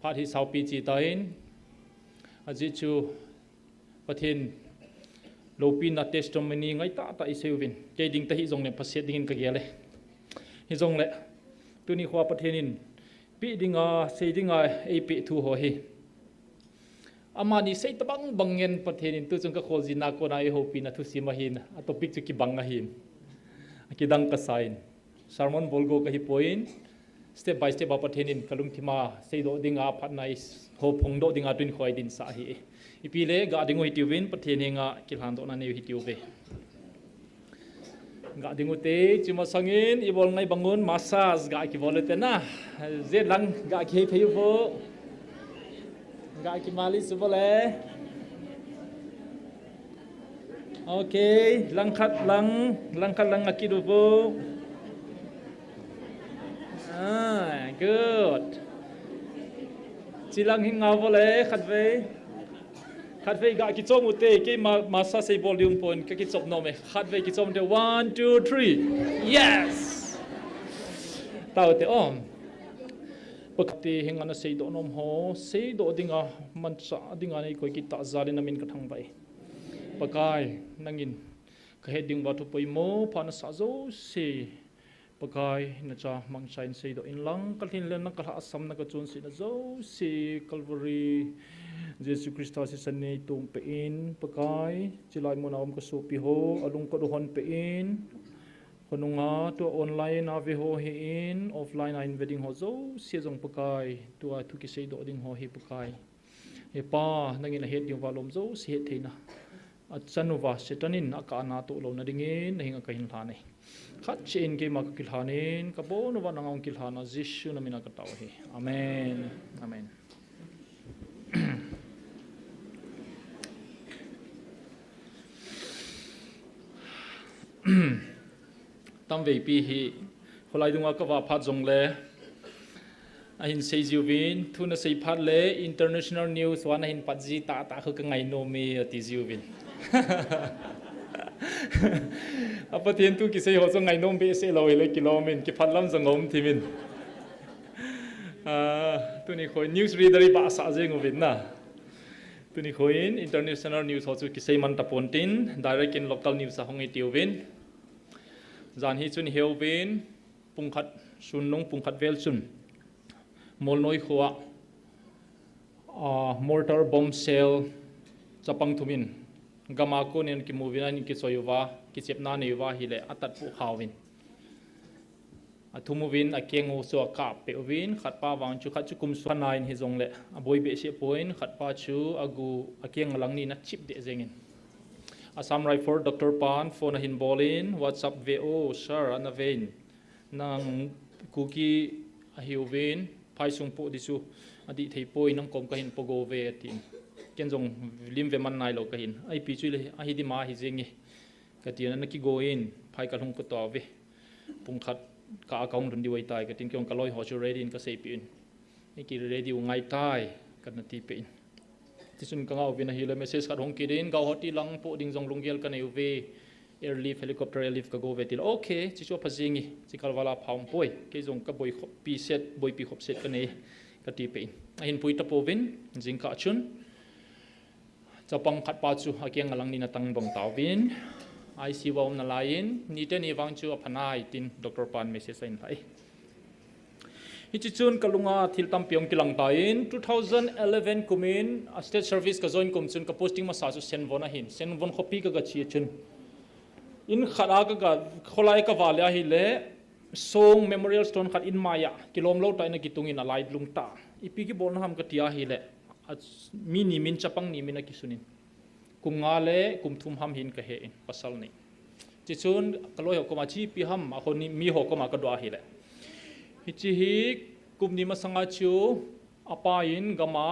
phát hi sau pi chi tain aji chu pathen lopin na testimony ngai ta isevin ke ding ta hi jong le phaset ding ka gele hi jong le tuni khwa pathenin pi dinga seidinga eipe thu ho hi amani sei tabang bangen pathenin tu chung ka khojina ko nai ho pi na thu simahin a topic chu ki banga hin akidang ka sign sermon bolgo ka hi point step by step pathenin kalung thima seido dinga phatnai ho phongdo dinga twin khoi din sa hi ipile ga dingo hitiwin pathenenga kilhan do na ne hitiwe ga dingo te chima sangin ibol ngai bangun massage ga ki bolete na je lang ga ki pheu bo ga ki mali subole okay lang khat lang akidu bo good chilang hinga bole khat ve ga ki chom ute ke masa sei volume point ka ki chop no me khat ve ki chom de 1 2 3 yes tao te om pakti hinga na sei do nom ho sei do dinga mansa dinga nei koi ki ta zalin namin ka thang bai pakai nangin ka heading ba to poimo phana sa zo se pakai na cha mangsain sei do in lang kalhin len na kala asam na ka chun si na zo si calvary Jesus Christa si sanne tung pe in pakai chilai mo na om ka so pi ho alung ko dohon pe in konunga to online na ve ho hi in offline in wedding ho zo si jong pakai to a thu ki sei do ding ho hi pakai e pa nangin a het ding walom zo si het theina a chanuwa setanin akana to lo na dingin na hinga kahin thane khat chen ke ma kilhanin ka bon wa nangong kilhana jishu na mina ka taw hi amen amen tam ve pi hi kholai dunga ka wa phat jong le a hin sei jiwin thuna sei phat le international news wa na hin patji ta khu ka ngai no me ti jiwin apathen tu ki sei ho so ngai nom be se lo le kilomin ki phatlam jangom thimin tu ni khoi news reader ba sa jeng ovin na tu ni khoin international news ho chu ki sei man ta pontin direct in local news sa hongi tiwin zan hi chun heubin pungkhat sunnong pungkhat vel chun molnoi khuwa mortar bomb cell chapang thumin gama ko nen ki movie na ni ki soyuwa ki chepna ne wa hi le atat pu khawin athumovin akengo so ka pe win khatpa wang chu khat chu kum so nine hi jong le aboi be se point khatpa chu agu akeng lang ni na chip de jengin Assam Rifle Dr. Pan phone hin bolin WhatsApp VO sir anavein nang kuki ahiwin phai sung po disu adi thei poi nang kom ka hin pogo ve tin ken jong lim ve man nai lo ka hin ai pi chu le a hi di ma hi jengi ka ti na ki go in phai ka hung ko to ve pung khat ka account run di wai tai ka tin kyong ka loi ho chu ready in ka sei pi in ni ki ready u ngai tai ka na ti pe in tisun ka ngau vina hila message ka hong kidin ga hoti lang po ding jong lunggel ka nei ve airlift helicopter airlift ka go ve til okay chi chu phajingi chi kal wala phang poi ke jong ka boi pi set boi pi khop set ka nei ka ti pe a hin pui ta povin jing ka chun chapang khat pa chu akyang alang ni na tang bong tawin IC wom na lain ni te ni wang chu aphanai tin Dr. Pan message in thai hichi chun kalunga thil tam piong kilang tain 2011 kumin state service ka join kum chun ka posting ma sa chu sen bona hin sen bon copy ka ga chi chun in khara ka kholai ka wala hi le song memorial stone khat in maya kilom lo tai na kitungin a light lung ta ipi ki bon ham ka tia hi le mi ni min chapang ni min ki sunin kum nga le kum thum ham hin ka he in pasal ni chi chun kaloi ho ko ma chi pi ham a khoni mi ho ko ma ka dwa hi le hichi hi kum ni ma sanga chu apa in gama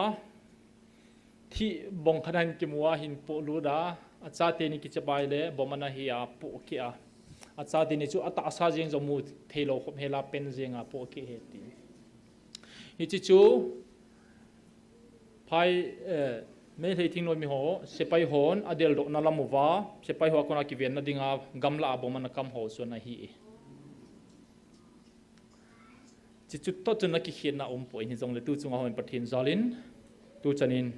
thi bong khanan ki muwa hin po lu da acha te ni ki chabai le bomana hi a po ki a acha te ni chu ata asa jeng zo mu thelo khop hela pen jenga po ki he ti hichi chu phai me thei thing noi mi ho sepai hon adel do na lamuwa sepai ho kona ki ven na dinga gamla bomana kam ho so na hi chỉ chút tốt cho nó kí khiên na poi hi zong le tu chung hon pathin zalin tu chanin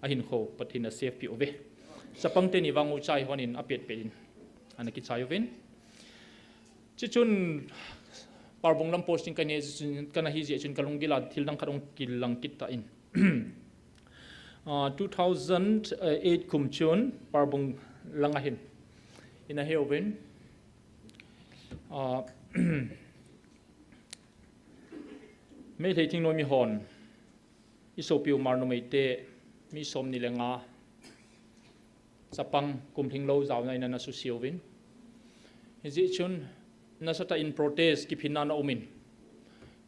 a hin kho pathin a safe pi ove sapang te ni wangu chai honin apet pelin anaki chayo vin chi chun parbong lam posting kane kana hi je chun kalung gila thil dang kharong kilang kitta in 2008 kum chun parbong langa hin in a heoven me thei thing no mi hon isopiu mar no meite mi som ni lenga sapang kum thing lo zaw nai na su siovin ji chun nasata in protest ki phina na umin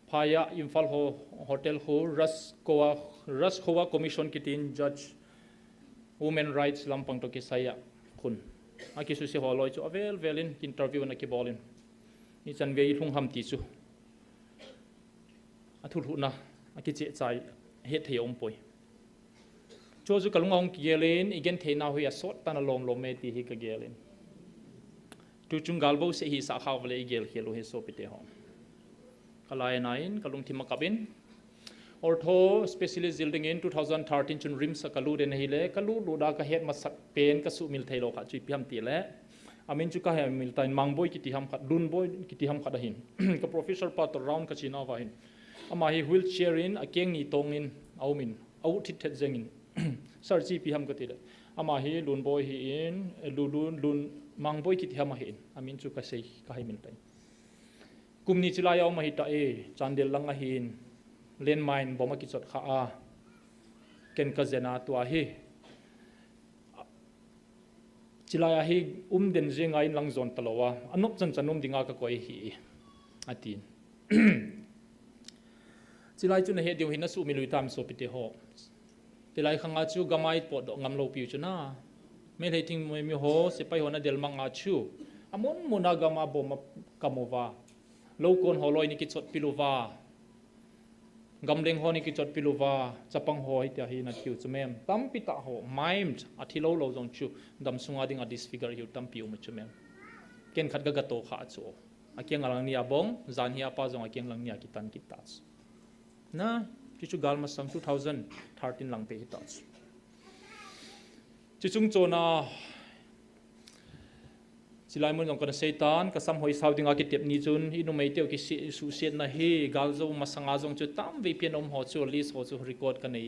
phaya imphal ho hotel ho ras khowa commission kitin judge women rights lampang to ki saya khun aki su se holoi chu avel velin interview na ki bolin ni chan ve thung ham ti chu athu thu na aki che chai het thei om poi cho chu kalungong ki gelin igen theina hui a sot tan lom lom me ti hi ka gelin tu chung galbo se hi sa khaw le gel khelo he so pite hom kalai nain kalung thima kabin ortho specialist building in 2013 chun rim sa kalu den hi le kalu luda ka het masak pen ka su mil thailo kha chi piam ti le amin chu ka he mil tain mangboi ki ti ham khat dun boy ki ti ham khat hin ka professor pa to round ka china wa hin ama hi wheelchair in akeng ni tong in aumin au thit thet zengin sar chi pi ham ka ti le ama hi lun boy hi in lun mangboi ki ti ham hin amin chu ka sei ka hi min tai kumni chila yaw ma hi ta e chandel langa hin len mine boma ki chot kha a ken ka zena to a hi chila ya hi den zenga in lang zon talowa anop chan chanum dinga ka koi hi atin chilai chu na he diu hin na su mi lui tam so pite ho tilai khanga chu gamai po do ngam lo piu chu na me le ting mi ho se pai ho na del manga chu amon monagama boma kamova lo kon holoi ni ki chot piluwa gamleng ho ni ki chot piluwa chapang ho hi ta hi na thiu chumem tam pita ho maimed athilo lo jong chu dam sunga ding a disfigure yu tam piu mu chumem ken khat ga to kha chu akyang alang ni abong zan hi apa jong akyang lang ni akitan ki ta na chu galma sam 2013 lang pe hi ta chu chung chona silai mun jong kana seitan ka sam hoi sauding a ki tep ni chun inu mei teu ki su set na hi galzo masanga jong chu tam ve pian om ho chu list ho chu record ka nei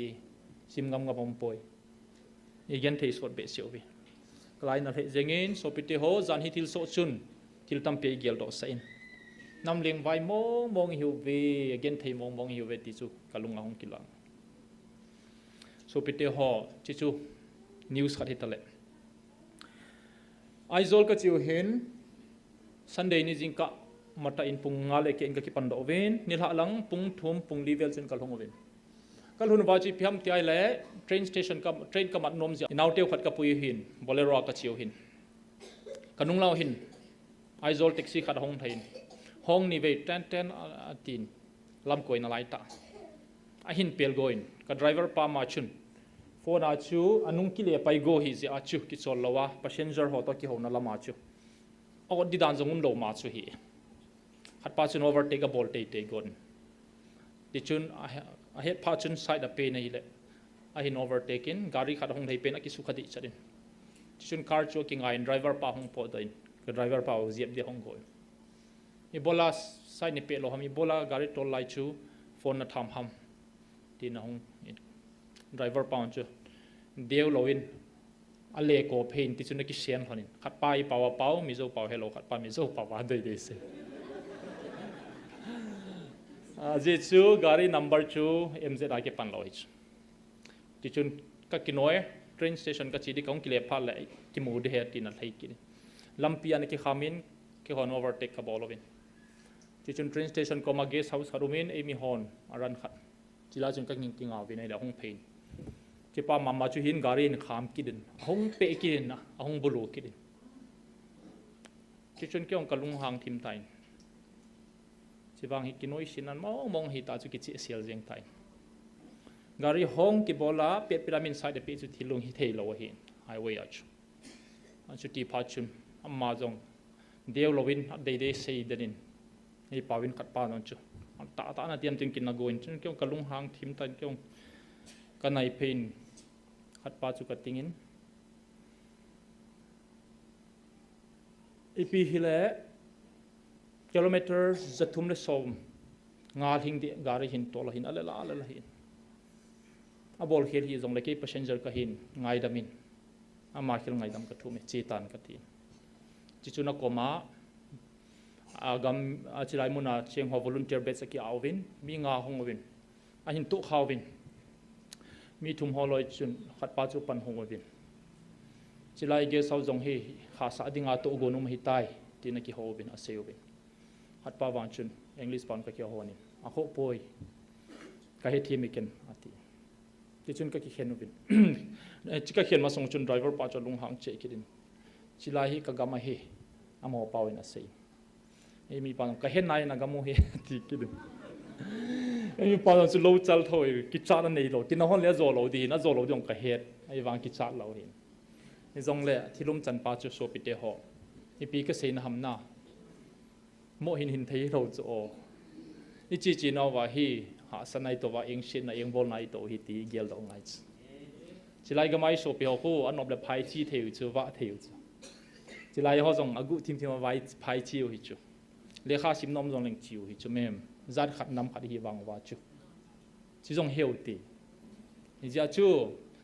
sim ngam ngam om poi igen thei sot be siovi klai na the jengin so pite ho zan hi thil so chun thil tam pe gel do sain nam leng vai mong hiu ve again thei mong hiu ve ti chu kalunga hong kilang so pite ho chi chu news khat hitale aizol ka chiu hin sunday ni jingka mata in pung ngale ke inga ki pando ven nilha lang pung thum pung level chen kalhong ven kalhun wa chi phiam ti ai le train station ka train ka mat nom ja naw teu khat ka pui hin bolero ka chiu hin kanung law hin aizol taxi khat hong thain hong ni ve ten atin lam koi na lai ta a hin pel goin ka driver pa ma chun phone a chu anung ki le pai go hi je a chu ki chol lawa passenger ho to ki ho na lama chu o di dan jong lo ma chu hi hat pa chun overtake a bol te gon ti chun a het pa chun side a pe nei le a hin overtaken gari khat hong thei pen a ki su khadi charin ti chun car chu ki ngai driver pa hong po dain ka driver pa o ziep de hong go Ebola sai ni pe lo ham Ebola gari tol lai chu phone na tham ham tin na hong driver pound chu deu loin ale ko phein ti chu na ki sian honin khat pai pawa pau mi zo pau hello khat pa mi zo pawa dei dei se je chu gari number chu mz a ke pan loi ti chun ka kinoi train station ka chi di kong kile pha le ki mu de he ti na thai ki lampi an ki khamin ki hon overtake ka bolovin ti chun train station ko ma guest house harumin emi hon aran khat chila chun ka nging ki ngaw vi nei la hong phein ki pa mama chu hin gari in kham ki din hong pe ki din na hong bulu ki din ki chun ki ong kalung hang thim tain chiwang hi kinoi sinan mong hi ta chu ki chi sial jeng tain gari hong ki bola pe pyramid side pe chu thilung hi thei lo hi highway ach chu ti pha chun amma jong deu lovin dei dei sei denin ei pawin khat pa non chu ta na tiam tin kin na goin chun kyong kalung hang thim tan kyong kanai pain khat pa chu ka tingin ipi hile kilometer zathum le som ngal hing de gari hin tol hin ala hin a bol khel hi jong le ke passenger ka hin ngai damin ama khel ngai dam ka thume chetan ka tin chi chuna koma agam achilai muna cheng ho volunteer bet saki awin mi nga hongwin a hin tu khawin mi thum holoi chun khat pa chu pan hongwin chilai ge sau jong hi kha sa dinga to gonum hi tai tin ki howin a sewin khat pa wang chun english pan ka ki honin a ho poi ka he thim iken ati ti chun ka ki khenubin chika khen ma song chun driver pa cha lung hang che kidin chilai hi ka gama hi amo pawin a sei emi pan ka hen nai na gamu he ti kidin emi pan chu lo chal thoi ki cha na nei lo ki na hon le zo lo di na zo lo dong ka het ai wang ki cha lo hin ni zong le thilum chan pa chu so pi te ho i pi ka sei na ham na mo hin thei lo chu o i chi na wa hi ha sanai to wa eng shin na eng bol nai to hi ti gel do ngai chilai ga mai so pi ho ko anob le phai chi theu chu wa theu chu chilai ho jong agu thim thim wa phai chi hi chu le kha sim nom jong leng chiu hi chu mem zat khat nam khat hi wang wa chu chi jong healthy ni ja chu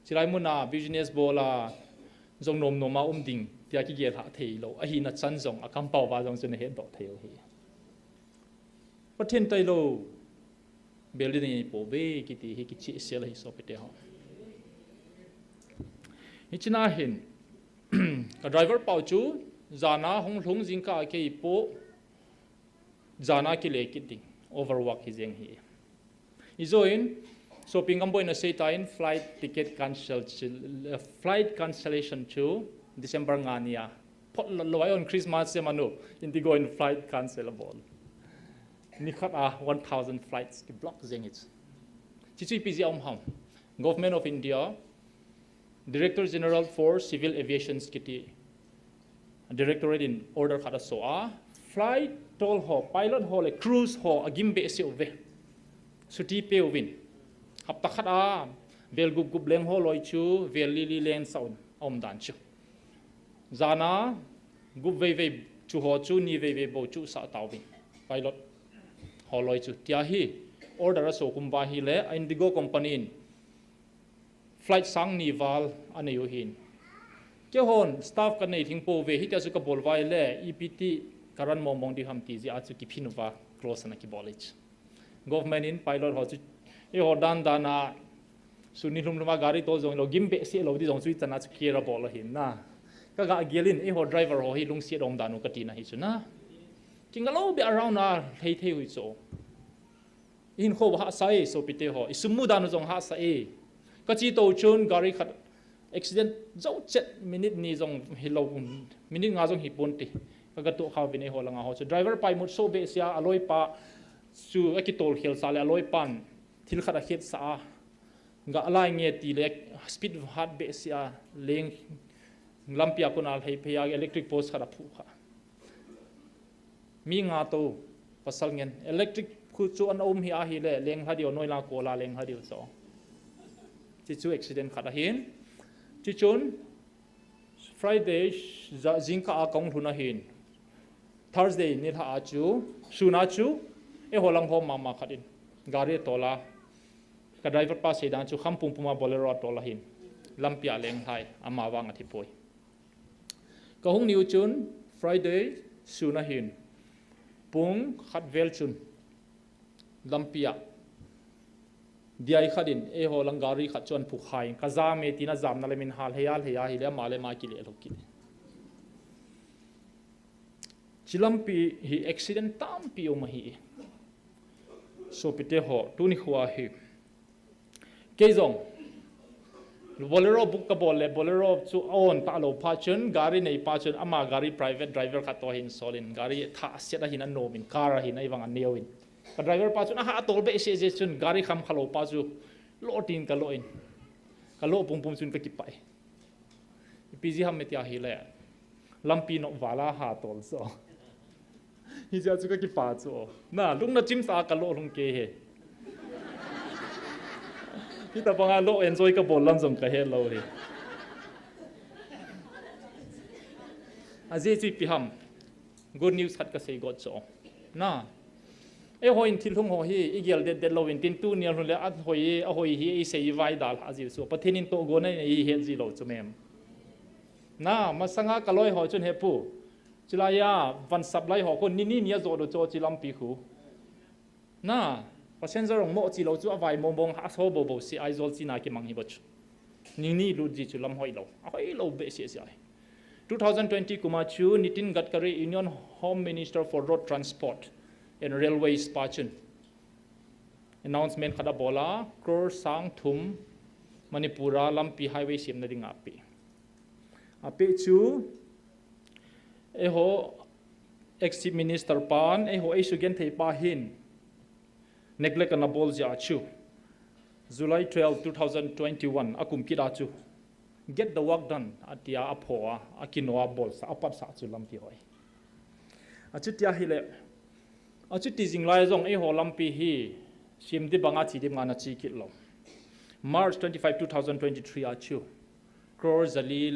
chilai muna business bola jong nom ma ding tia ki ge tha thei lo a hi na chan jong a kam pau wa jong chu ne he do theu hi pathen tai lo beli ni po be ki ti hi ki chi sel hi so pete ho hi china hin ka driver pau chu zana hong hlung jing ka ke po zana ki le ki ding overwork hi jeng hi izoin shopping am boina say tain flight ticket flight cancellation chu December ngania pot loi on Christmas se manu indigo in flight cancelable ni khat a 1000 flights ki block jeng it chi chi pg om ham government of India Director General for Civil Aviation Kiti Directorate in order khada so a flight toll ho pilot ho le cruise ho agim be se ove suti pe win hapta khada vel gup leng ho loi chu vel li leng sound om dan chu zana gup ve chu ho chu ni ve bo chu sa taw win pilot ho loi chu tia hi order so kumba hi le Indigo company in flight sang ni wal aneyo hin ke hon staff ka nei thing po ve hi ta chu ka bol vai le ept karan mong di ham ti ji a chu ki phinwa close na ki college government in pilot ho chu e ho dan dana suni lum luma gari to jong lo gim be se lo di jong chui chana chu kera bol hin na ka ga gelin e ho driver ho hi lung si dom danu ka ti na hi chu na kingalo be around na thei hui so in kho ha sai so pite ho isumu danu jong ha sa e ka chi to chun gari khat accident zo chet minute ni jong hilo minute nga jong hi ponti ka to khaw bine ho langa ho chu driver pai mut so be sia aloi pa su akitol khel sale aloi pan thil khara het sa nga alai nge ti le speed hat be sia leng lampia kunal hei pheya electric post khara phu kha mi nga to pasal ngen electric khu chu an hi a hi le leng hadio noila kola leng hadio so chi chu accident khada hin chi chun Friday zinka a kong thuna hin Thursday ni tha chu suna chu e holang ho mama khatin gari tola ka driver pa se dan chu khampum puma bolero tola hin lampia leng hai ama wang athi poi ka hung niu chun Friday suna hin pung khat vel chun lampia diai khadin e ho langari khat chon phu khai ka za me tina zam na lemin hal heya hi le ma le ma ki le loki chilampi hi accident tam pi o ma hi so pite ho tu ni khwa hi ke zong bolero book ka bol le bolero chu on ta lo pha chun gari nei pa chun ama gari private driver kha to hin solin gari tha set hin an no min car hin ai wang an newin ka driver pa chun ha tol be se je chun gari kham khalo pa chu lo tin ka lo in ka lo pum chun ka ki pai pg ham me tia hi le lampi no wala ha tol so hi ja chu ka ki pa chu na lung na chim sa ka lo lung ke he hi ta panga lo enjoy ka bol lam jong ka he lo he aje chi pi ham good news khat ka sei god cho na e hoin thil hung ho hi igel de lo in tin tu nial le at hoi a hoi hi e sei vai dal aji so pathenin to go na hi he ji lo chu mem na masanga kaloi ho chun he pu chilaya van sablai ho ko ni nia zo do cho chilam pi khu na passenger ong mo chi lo chu avai mom bong ha so bo bo si aizol chi na ki mang hi boch ni lu ji chu lam hoi lo be si si 2020 kuma chu Nitin Gadkari Union Home Minister for Road Transport and Railways pachun announcement khada bola Kror Sang Thum Manipura Lampi Highway sim na ding ape chu eho ex minister pan eho isugen thei pa hin neglect na bol ja chu July 12 2021 akum kida chu get the work done atia aphoa akinoa bol sa apat sa chu lampi hoi achutia hile achuti jinglai jong eho lampi hi simdi banga chi dim ngana chi kilo March 25 2023 achu crore zali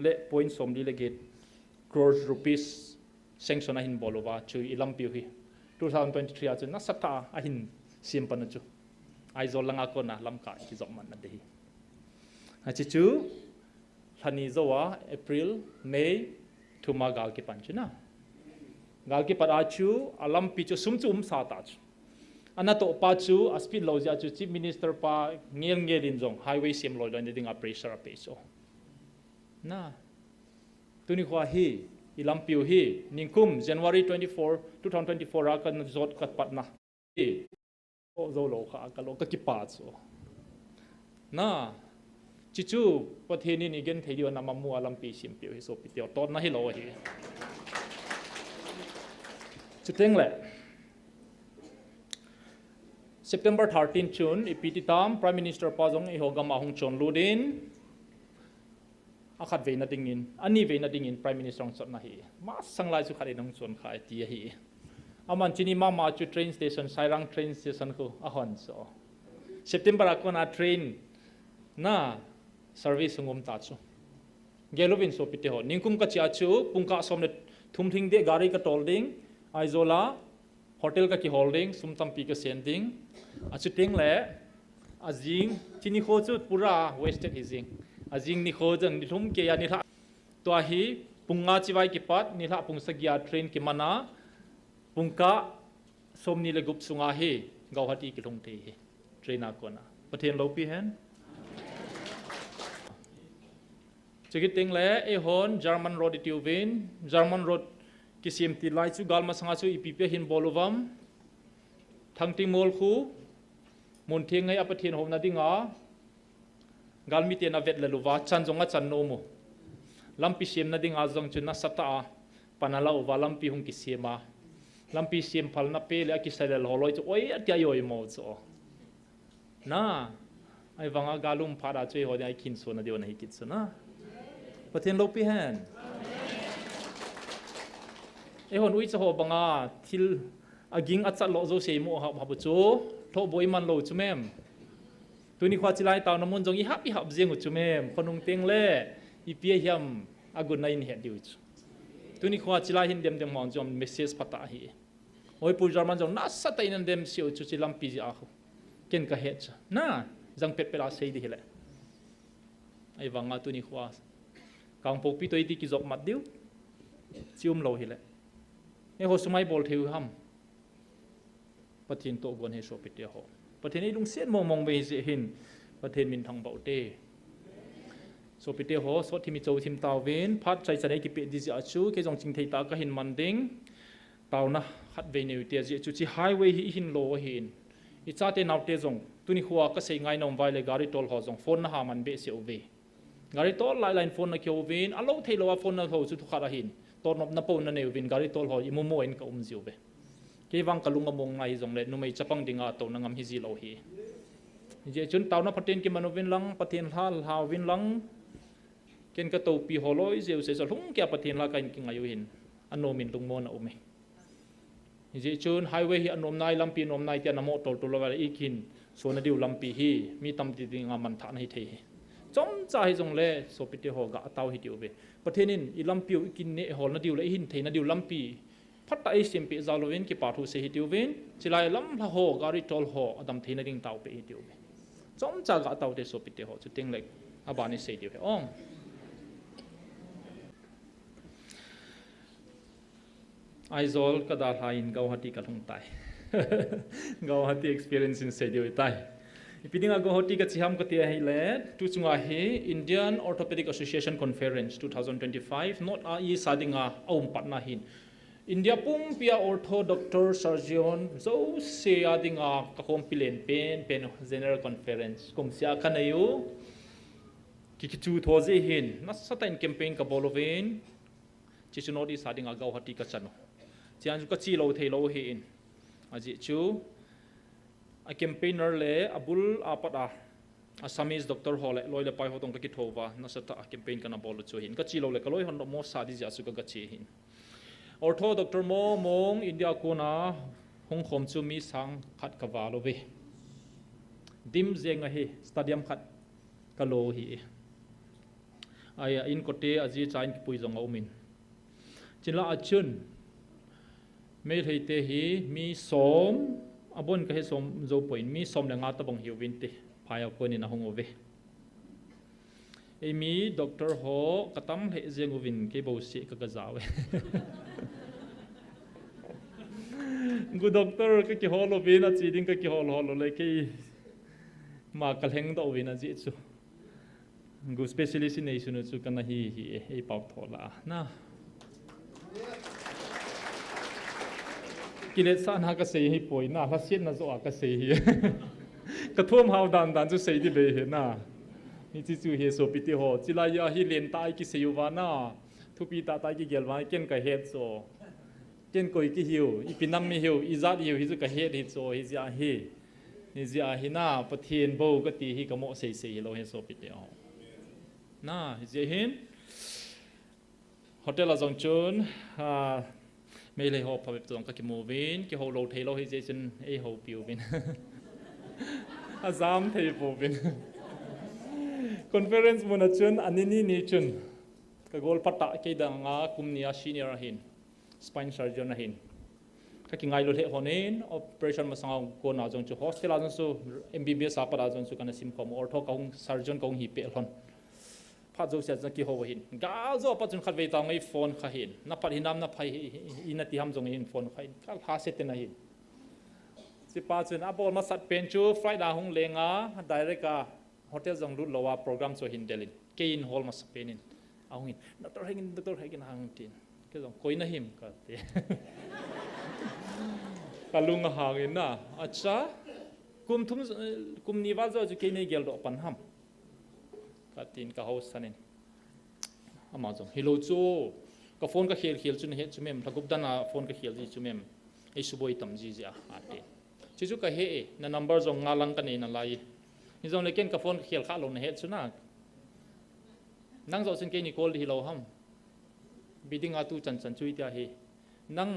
le point som li le get crores rupees sanction ahin bolova chu ilampi hi 2023 achu na sata ahin simpan chu aizol langa ko na lamka ki zokman na dehi achi chu thani zowa April May thuma gal ki panchu na gal ki para chu alampi chu sumchum sa ta chu ana to pa chu aspid lo ja chu chief minister pa ngel in jong highway sim lo don ding a pressure pe so na tuni khwa hi ilampi hi ningkum January 24 2024 ra kan zot kat patna hi o zo lo kha ka lo ka ki pa so na chichu patheni ni gen theidio na mamu alampi sim pe hi so pitio to na hi lo hi chuteng le September 13 June ipiti tam Prime Minister Pazong ihogam ahong chon ludin akhat veina dingin ani veina dingin Prime Minister ong chot na hi ma sanglai chu khari nong chon khai ti hi aman chini ma chu train station Sairang train station ko ahon so September akona train na service ngom ta chu gelovin so pite ho ningkum ka cha chu pungka somne thumthing de gari ka tolding aizola hotel ka ki holding sumtam pi ka sending achu ting le azing chini kho chu pura wasted hizing azing ni kho jang ni thum ke ya ni tha to hi punga chiwai ki pat ni tha pungsagya train ki mana pungka somni le gup sunga hi gauhati ki thung the hi train a kona pathen lo pi hen chikiting le e hon German road tiuvin German road kisim ti lai chu galma sanga chu ipipe hin bolovam thangti mol khu mun thing ngai apathin hom na dinga galmi te na vet le luwa chan jonga chan no mo lampi sim na dinga jong chu na sata panala uwa lampi hung kisema lampi sim phal na pe le ki sale holoi chu oi atia yoi mo cho na ai wanga galum phara chei ho dai kin so na de na hi kit so na pathen lo pi han e hon ui chaho banga thil aging atsa lo zo sei mo ha bu chu tho boi man lo chu mem tuni khwa chilai taw na mun jong i hap jeng chu mem khonung teng le i pia hiam agun nain he diu chu tuni khwa chilai hin dem mon jom message pata hi oi pu jarman jong na sa ta in dem siu chu chilam pi a khu ken ka he cha na jang pet pela sei di hele ai wanga tuni khwa kang pok pi toi ti ki jok mat diu chium lo hi le e ho sumai bol theu ham pathin to gon he so pite ho pathin ei lung sen mong be je hin pathin min thang bau te so pite ho so thimi chou thim taw ven phat chai chanai ki pe di ja chu ke jong ching thei ta ka hin man ding taw na khat ve ne te je chu chi highway hi hin lo hin I cha te naw te jong tuni khuwa ka sei ngai nom vai le gari tol ho jong phone na ha man be se ove gari tol lai line phone na kyo vin alo thei lo wa phone na ho chu thu khara hin tor nop na po na ne vin gari tol ho imu mo en ka jiu be ke wang kalunga mong ngai jong le numei chapang dinga to na ngam hi ji lo hi je chun taw na paten ki manovin lang pathen hal ha win lang ken ka to pi holoi jeu se so lung kya pathen la kain ki ngayu hin อันโนมินตุงโมนะอุเมจิจูนไฮเวย์อันโนมนายลำปีนมนายเตียนนโมตตัวละอีกินส่วนดิวลำปีฮีมีตำติดิงามันทานให้เทจอมใจจงเล่โซปิเตหอกะเตาให้ดิวเบประเทศนี้อีลำปีกินเนหอลนดิวละหินเทนดิวลำปีพัตตาอิสิมปีซาโลเวนกิปาทุเซฮิดิวเวนจิลายลำละหอการิทอลหออดัมเทนดิงเตาเปฮิดิวเบจอมจากะเตาเตโซปิเตหอจุดเต็งเล็กอาบานิเซดิวเบอ๋องไอโซลก็ได้หาอินเกาฮัติกันลงไตเกาฮัติ experience อินเซดิวไตปีนี้ก็ฮัติกับชิฮัมก็เตียให้เล่ทุกช่วงอาเฮ Indian Orthopedic Association Conference 2025 not a i sa dinga aum patna hin India pum pia ortho doctor surgeon zo se adinga ka kompilen pen general conference kum sia khanayu kikichu thoje hin na satain campaign ka boloven chichunodi sa dinga gau hati ka chano chian ka chi lo thei lo hin aji chu a campaigner le abul apada Assamese doctor hole loile pai hotong ka ki thova na sata a campaign kana bolu chu hin ka chi lo le ka loi hon mo sa di ja su ka chi hin ortho doctor mo mong India ko na hong khom chu mi sang khat ka wa lo ve dim zenga he stadium khat ka lo hi aya in kote aji chain ki pui zong aumin chinla achun me theite hi mi som abon ka he som zo point mi som la nga ta bong hiu win te phaya ko ni na hong ove emi doctor ho katam he zeng win ke bo si ka ga zawe gu doctor ka ki holo win a chi ding ka ki holo le ke ma kal heng do win a ji chu gu specialist in nation chu kana hi e pau thola na kilet sa na ka sei hi poi na la sian na zo ka sei hi ka thom hau dan chu sei di be he na ni chi chu he so piti ho chila ya hi len tai ki sei wa na thu pi ta tai ki gel wa ken ka het so ken koi ki hiu I pinam mi hiu I zat hiu hi chu ka het hi so hi ja hi ni ja hi na pathen bo ka ti hi ka mo sei lo he so piti ho na hi je hin hotel a zong chunไม่เลยหอบพอแบบตรงกับกิโมวินกิโฮโลเทโลฮิเจชันเอโฮปิววินอาซามเทโปวินคอนเฟอเรนซ์มุนจุนอันนี้นี่จุนก็กอลปัตตะเกดังอาคุมเนียซีเนียร์หินสไปน์เซอร์จอนหินก็กิงไงโลเทโฮนินออเปอเรชั่นมาสังเอาโกนาจงจูโฮสเทลาจงจูMBBS อาปราจงจูกันซิมคอมออร์ทอกงเซอร์จอนกงฮิเปลอนพัดโจเสียจากกิโฮหินก้าวโจปัจจุบันขัดเวทางไอโฟนข้าหินนับพัดหินน้ำนับไปอินัติฮัมจงหินโฟนข้าหินข้าพาเสร็จนะหินสิปัจจุบันอับอลมาสัตเป็นจูไฟดาหงเลงาได้เรกาโฮเทลจงรุดลาวาโปรแกรมโซหินเดลินเกย์ฮอลมาสเปนินเอาหินดร.เฮกินหางทินก็จงคุยนะหิมก็เตะกลุงหางหินนะอาจจะกุมนิวาจจะเกย์เนี่ยเกลดอปันฮัมก็ตินก็เขาสันนินอามาจงฮิโลจูก็โฟนก็เขียนจุนเฮจุเมมถ้ากุบดันอ่ะโฟนก็เขียนจุเมมไอสุบอยตั้มจีจ้าอาเตนจู่ก็เฮนั่นนัมเบอร์จงงาลังกันนี่นั่นไล่นี่จงเล็กก็โฟนก็เขียนข้าลงในเฮจุนักนั่งจอสินเกนิโคลฮิโลฮัมบิดิงอาตูจันจุยที่อาเฮนั่ง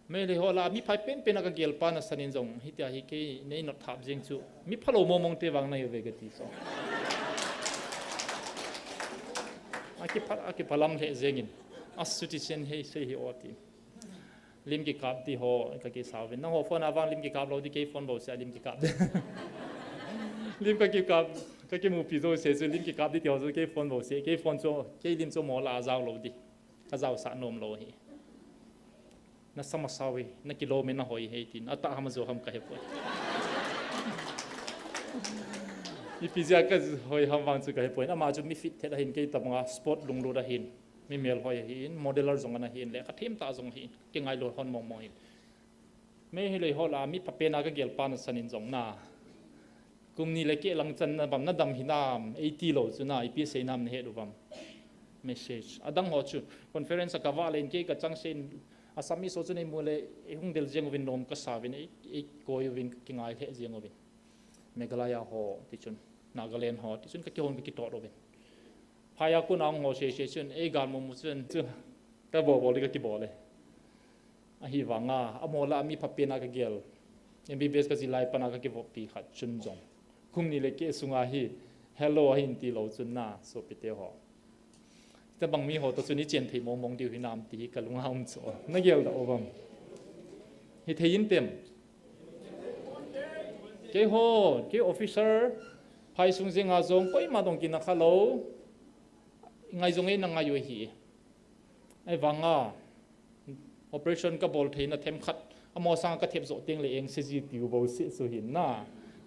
ไม่เลยฮอลามีไพ่เป็นนักเกี่ยวปานัสันนินจงฮิตที่อาเฮเกในนอตทับเจงจูมีพะโลมองเตวังในเวกติสอากิพลัมเฮเจงินอัศจุติเซนเฮเซฮิโอติลิมกิกับที่ฮอกะเกสาวเป็นน้องฮอฟอนอาวังลิมกิกับเราที่เกฟอนบอกเสียลิมกิกับลิมกะกิกับกะกิมูปิโซเสียลิมกิกับที่เดียวจะเกฟอนบอกเสียเกฟอนโซเกลิมโซมอลาซาวเราดิกะซาวสะนมเราเฮนัสมาสาวีนักกิโลเมตรน่ะหอยเฮตินอัตตาฮามโซฮัมกะเฮปอยอีพิจารก็หอยหำวังสุดก็เห็นผลอามาจุดมีฟิตเทละหินกี่ตับงาสปอร์ตลุงรูดหินมีเมลหอยหินโมเดลเลอร์จงกันหินและขัดเทียมตาจงหินเก่งไงโลดฮอนมองหินไม่ให้เลยฮอลามีพับเป็นอาก็เกี่ยวปานสันนินจงนากุมนี้เลยเกี่ยหลังจันนบัมนัดดำหินาม80โลจุน่าอีพีเซนามเนี่ยดูบัมเมสเซจอดังหัวจุคอนเฟอเรนซ์กับว่าเล่นเกี่ยกับจังเซนอาสามีโซจุในมูเลยหุ่งเดลเจงวินโนมก็สาวินไอ้โกยวินเก่งไงเทเจงวินเมกาลายาฮอที่จุนนาเกเลนฮอที่สุดก็เกี่ยวกับกิจต่อโรบินพายากุนเอาหัวเชยจุนเอการมุมจุนจุ แต่บอกเลยก็กี่บอกเลยอาฮิวังอ่ะอโมละมีพับเปียนากเกลMBBS ก็สิไลปนากเกบปีขัดชุนจงคุมนี่เลยเกสุงาฮีฮัลโหลหินตีเหลาจุนน่าโซปิเตหอแต่บางมีหอตัวจุนี้เจนที่มองดิวหินามตีกับลุงฮามโซนักเกลดาวบังฮิเทยินเต็มเกโฮเกออฟฟิเซอร์ไพ่สุงเซงอาจงก็อีมาตรงกินนักฮัลโหลไงจงเอ็นงไงอยู่ฮีไอ้วังอ่ะ operation ก็บอลเทนเทมขัดอมอสังก็เทียบโจเตียงเลยเองซีจีติวบอลสิสุหินน่ะ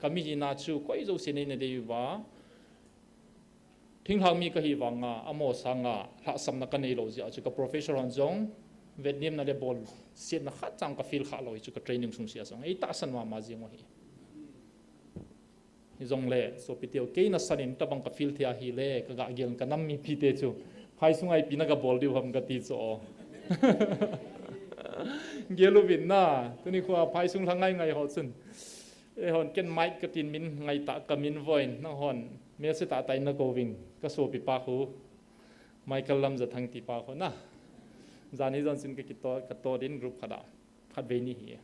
ก็มีจีน่าชูก็อีโจเซนในเดียวว่าทิ้งทางมีก็ฮีวังอ่ะอมอสังอ่ะหลักสำนักกันในโลจิอาจุก็ professional จงเวียดนามนั่นเลยบอลเสียนักขัดจังก็ฟีลขาลอยจุก็ training สุ่มเสียสังไอ้ตาสันมาจริงวะฮีจงเล่โซปิเตียวเกย์นัสสันินตะบังก็ฟีลที่อาฮีเล่ก็กะเกี่ยงกันน้ำมีพิเตจูไพ่สุงไอปีนักบอลดิวทำกันตีโซเกลูวินน่ะตัวนี้คือไพ่สุงทั้งไงหอสุนหอนเกนไมค์กตินมินไงตะกมินวอยนั่งหอนเมื่อสิตาไตนักวิ่งก็โซปิปาคูไมเคิลลัมจะทั้งตีปาคูน่ะจานิจอนสินก็กิตโตดินกรุ๊ปขัดขัดเวนี่เฮีย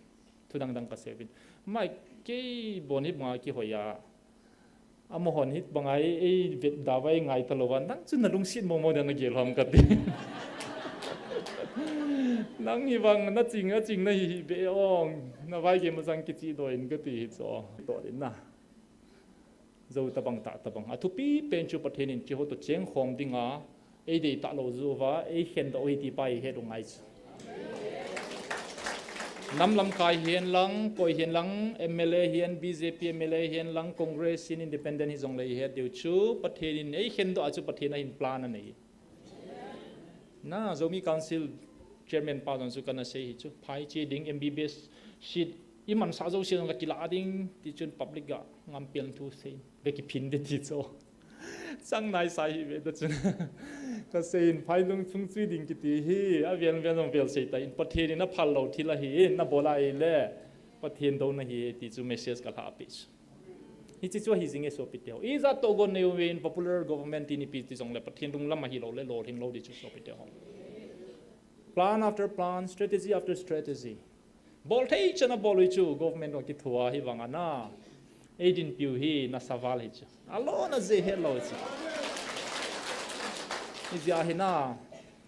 ทุดังก็เซวินไม่เกี่ยบอนิบมากี่หอยาอามหอนฮิตบางไอ้เวดดาวไว้ไงตลอดวันนั่งจุนลุงสินโมเดนเกลฮอมกันดีนั่งฮีบังนั่งจริงนะฮีเบอองนั่งไว้เกมมันสังกิจิโดยนก็ตีฮิตซอตัวนี้นะจะตะบังอ่ะทุกปีเป็นจุดประเทศนี้ที่เขาตัวเชียงคอมดิ้งอ่ะไอ้เด็กตะโลจูว่าไอ้เห็นตัวไอ้ที่ไปเห็นตรงไหนน้ำลำกายเห็นหลังปอยเห็นหลัง MLA เห็น BJP MLA เห็นหลัง Congress อินดิเพนเดนต์ที่จงเลยเห็นเดี๋ยวชูประเทศนี้ไอ้เห็นตัวอาจุประเทศนั้นพลานั่นเองน่าจะมี Council Chairman ป้าจนสุกันนะเสียจูไพ่เจดิ้ง MBBS ชีดอีมันสาวเสียงลักกีฬาดิ้งที่จน public กะงามเปลี่ยนทุกสิ่งเบกิพินเด็ดที่โซสังนายสายเวดจนก็เสียนไพ่ลงทุ่งซีดิ้งกิติฮีอาเวียนลงเปลี่ยนเสียแต่ประเทศนี้น่าพัลเราทีละฮีน่าโบราณเลยประเทศโดนนะฮีที่จูเมสเซสกับลาปิชฮิจิชัวฮิซิงเอสโอปิเตียวอีจัดโตกอนเนวิน popular government ที่นี่ปีที่จงเลยประเทศตรงลำมาฮีเราเลยโหลทิ้งเราดิจูโอปิเตียว plan after plan strategy after strategy บอลที่ชนะบอลวิจู government ว่าคิดทัวร์ฮิวังอันน่ะเอดินพิวฮีน่าสวาลฮิจูอัลโลน่าเจเฮลโลจิฮิจิอาฮิน่า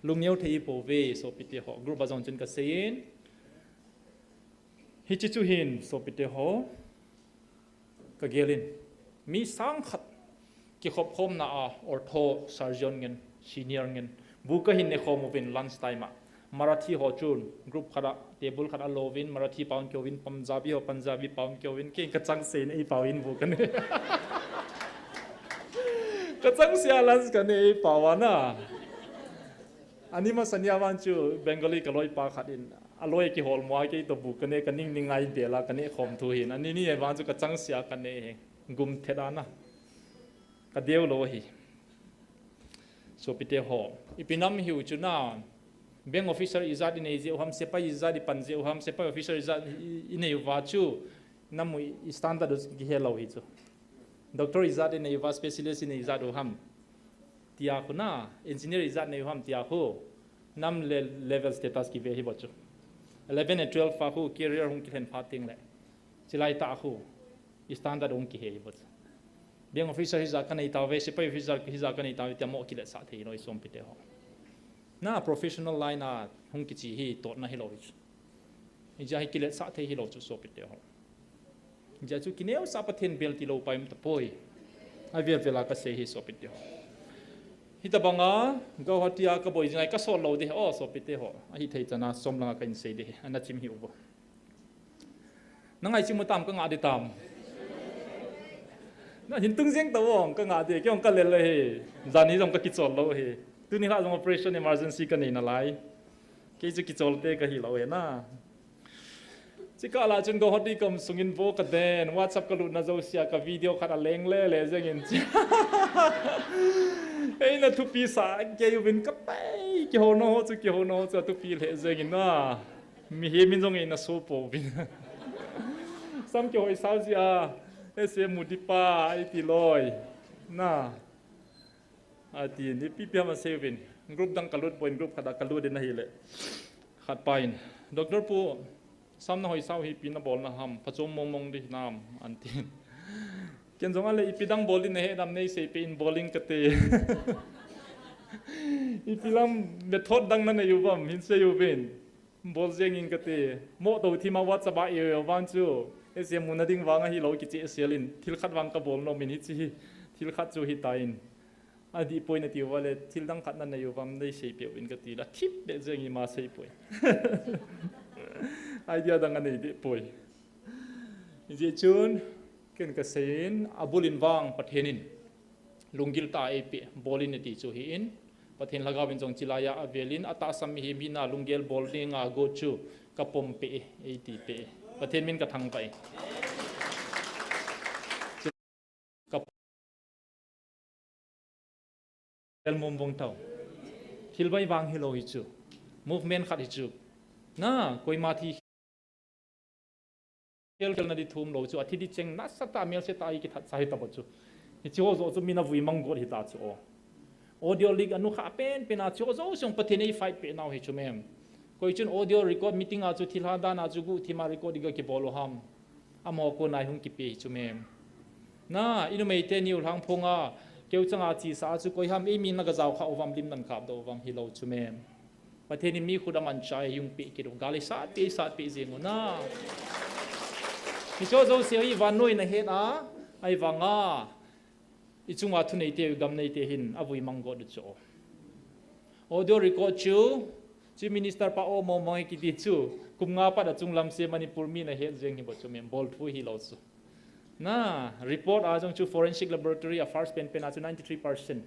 ลุงเนียวที่ปูเวโซปิเตียวกรุ๊ปบาจงจุนกเซียนฮิจิจูฮินโซปิเตียวก็เกลินมีสังขัดที่ขบคมน่ะออร์โทซาร์จอนเงินซีเนียร์เงินบุกหินในข้อมูลเป็นลันสไตม์มาราธีฮอจูนกรุ๊ปขดาเทเบิลขดาโลวินมาราธีปาวน์เกียววินปัมจาบีฮอปัมจาบีปาวน์เกียววินเก่งกระจังเซนไอปาวินบุกันเนี่ยกระจังเสียลันส์กันเนี่ยไอปาวานะอันนี้มาสัญญาวันจูเบงกอลีกับลอยปาขัดอินอร่อยกี่ฮอลมัวกี่ตัวบุกันเนี่ยกันนิ่งไงเดียละกันเนี่ยคอมทูหินอันนี้ไอ้วันจูกระจังเสียกันเนี่ยกุมเทดานะกระเดียวโลหิโซปิเตหออีพีน้ำหิวจุน่าเบงออฟฟิเซอร์อิจัดในเจ้าหำเซปอิจัดในปันเจ้าหำเซปออฟฟิเซอร์อิจัดในยูวาจูน้ำมือสแตนดาร์ดกี่เฮลเอาหิจูด็อกเตอร์อิจัดในยูวาสเปเชียลิสต์ในอิจัดหำที่อาคุณน่ะเอนจิเนียร์อิจัดในยูหำที่อาคุณน้ำเลเวลสเตตัสกี่เวหิบจู11 และ 12ฟ้าคุณ career หุ่นกี่เห็นพาติ้งเลยจิไลตาคุณสแตนดาร์ดหุ่นกี่เฮหิบจูเบงออฟฟิเซอร์ฮิจักกันในตาเวสเปออฟฟิเซอร์ฮิจักกันในตาวิตามอกิเลสสัตย์ที่เราส่งไปเท่าน่า professional line น่ะหุ่นกิจฮีตัวน่ะฮิโลจิฮิจะให้กิเลสสัตย์ที่ฮิโลจุส่งไปเท่าฮิจะจุกินเอวสับปะเทนเบลที่เราไปมันตะปอยไอเวลาก็เสียฮิส่งไปเท่าฮิตาบังอ่ะก็หัดที่อาก็บ่อยจังไงก็สอนเราดิอ๋อส่งไปเท่าฮิตให้จะน่าสมลังกันเสียดิอันนั้นจิมหิวบ่นั่งไอจิมตามก็งาดิตามน่าเห็นตึงเสียงตัวองก็งาดีเกี่ยงกันเลยจานี้จงก็คิดโจลเราเฮตัวนี้เราจง operation emergency กันนี่นั่นไรกี่จะคิดโจลเตะก็หิเราเห็นน่ะจิกาลาจนก็ฮอตดีกับส่งอินโฟกันเดนวอทแอปก็หลุดน่าจะเสียกับวิดีโอขัดเล้งเล่เลยจังเห็นเฮ้ยน่าทุกปีสายเกี่ยวเป็นกับไปเกี่ยวโน้ตจะทุกปีเลยจังเห็นน่ะมีเฮมินจงเห็นน่ะโซโปบินซ้ำเกี่ยวไอ้สาวเสียเอเสมุดิปาไอติลอยน่าอาทิตย์นี้พี่เปียมาเซวิน group dang kalut point group khada kalut din na hile khat pain doctor pu sam na hoi sau hi pin na bol na ham phachom mong di nam antin ken jong ale ipidang bowling he dam nei se pe in bowling kate ipilam method dang na yu bam hin se yu ben bol jeng in kate mo to thi ma wat sa ba ye wan chu ese munading wanga hi lo ki che selin thil khat wang ka bol no min hi chi thil khat chu hi tain adi point ati wale thil dang khat na na yu bam nei se pe in kate la thip de jeng i ma se poi idea dang anei de poi je chun ken ka sein abulin wang pathenin lungil ta eipe bolin ti chu hi in pathen lagawin jong chilaya avelin ata sam hi mina lungel bowling a go chu kapom pe ati pe pathen min ka thang pai el mom bong tau thilbai wang hi lo hi chu movement khat hi chu na koi ma thi kel na di thum lo chu athi di cheng na sata mel se tai ki that sai ta chu hi chu zo chu mina vui mang go hi ta chu audio league anu kha pen pena chu zo song pathen ei fight pe now hi chu mem koi chun audio record meeting a chu thilha da na chu gu thima record ga ki bolo ham amo ko nai hung ki pe chu mem na inu mei te niu hang phonga keu changa chi sa chu koi ham ei min na ga zaw kha owam lim nan khap do wam hi lo chu mem pathen mi khudam an chai yung pe ki do gali sa pe zengu na hi cho zo se hi van noi na het a ai wanga i chunga thu nei te gam nei te hin avui mango du cho audio record chu chief minister pa o mo mai ki ti chu kumnga pa da chunglam se manipur mi na het jeng hi bo chu mem bol thu hi lo chu na report a jong chu forensic laboratory a first pen pen a chu 93%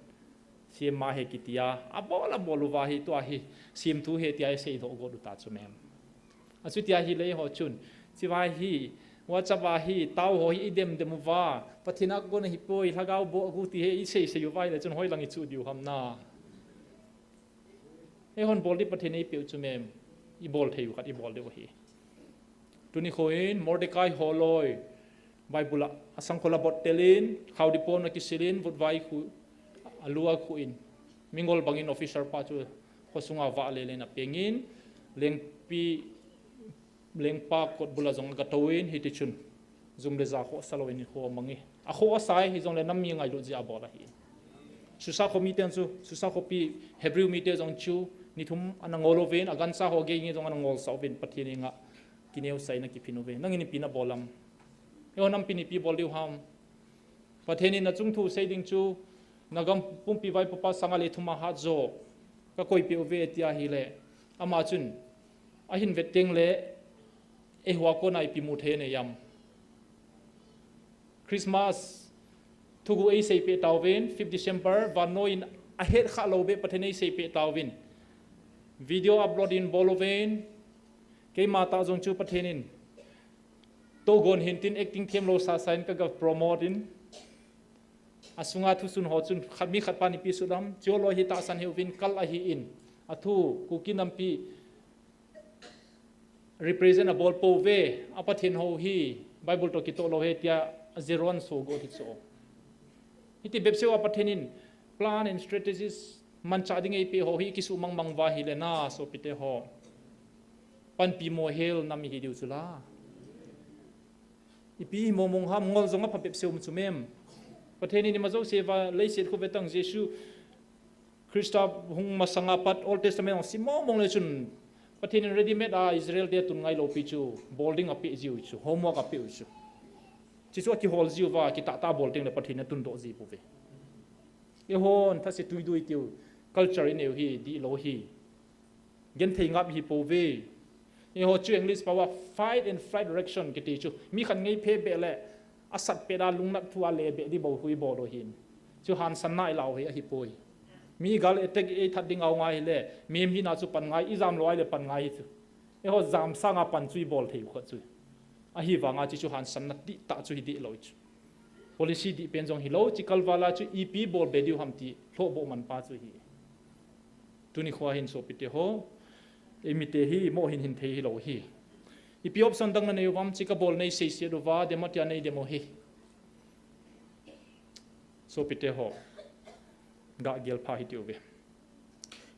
sim ma he kitia abola boluwa hi to hi sim thu he tia se do go du ta chu mem a chu tia hi le ho chun chiwa hi wachapa hi tau ho hi idem demuwa pathina ko na hi poi lagau bo gu ti he i se yu vai le chun hoi langi chu diu ham na e hon bol di pathina i pe chu mem i bol theu khat i bol de hi tuni khoin mordecai holoi bible asang khola bot telin khaudi pon na kisilin vut vai khu alua khu in mingol bangin officer pa chu khosunga wa le le na pengin lengpi lengpa kot bula jong ga towin hi ti chun zum le za kho saloin ho mangi a kho sai hi jong le nam mi ngai lu ji a bola hi susa kho mi ten chu susa kho pi hebrew mi te jong chu ni thum anangolo ven agan sa ho ge ngi jong anangol sa ven pathini nga kineu sai na ki phinu ve nangini pina bolam yo nam pini pi bol diu ham patheni na chung thu sei ding chu nagam pumpi vai papa sangale thuma ha zo ka koi pi ove tia hi le ama chun ahin veteng le e hwa ko nai pi mu the ne yam Christmas thugu ei sei pe tawin 5 December van noin a het kha lo be patheni sei pe tawin video upload in boloven ke mata jong chu pathenin to gon hintin acting them lo sa sign ka ga promote in asunga thu sun ho chun khami khat pani pi sudam cholo hi ta san hewin kal a hi in athu kukinam pi represent a bol po ve apathin ho hi bible to ki to lo he tia zeron so go thi so iti bepse apathin plan and strategies man cha ding ei pe ho hi kisu mang mang wa hi le na so pite ho pan pi mo hel nam hi diu chula ipi momong ham ngol zonga pa bepse um chumem patheni ni mazo seva leiset khu betang jesu Christa hung masanga pat Old Testament si momong le chun patheni ready made a Israel de tun ngai lo pi chu bolding api jiu chu homework api chu chi chu ki hol jiu wa ki ta bolding le patheni tun do ji pu ve e hon tha se tui dui tiu culture in hi di lo hi gen thei ngap hi po ve e ho chu English pawa fight and flight direction ki ti chu mi khan ngei phe be le asat pe da lung nak thua le be di bo hui bo do hin chu han san nai lao he hi poi mi gal attack e thading au ngai le mem hi na chu pan ngai exam loi le pan ngai chu e ho jam sanga pan chui bol thei kho chu a hi wanga chi chu han san na ti ta chu hi di lo chu policy di pen jong hi lo chi kalwala chu ep bol be diu ham ti tho bo man pa chu hi tuni khwa hin so pite ho emite hi mo hin thei hi lo hi ipi option dang na ne wam chi ka bol nei sei se do wa demo tia nei demo hi so pite ho ga gel pha hi tiu ve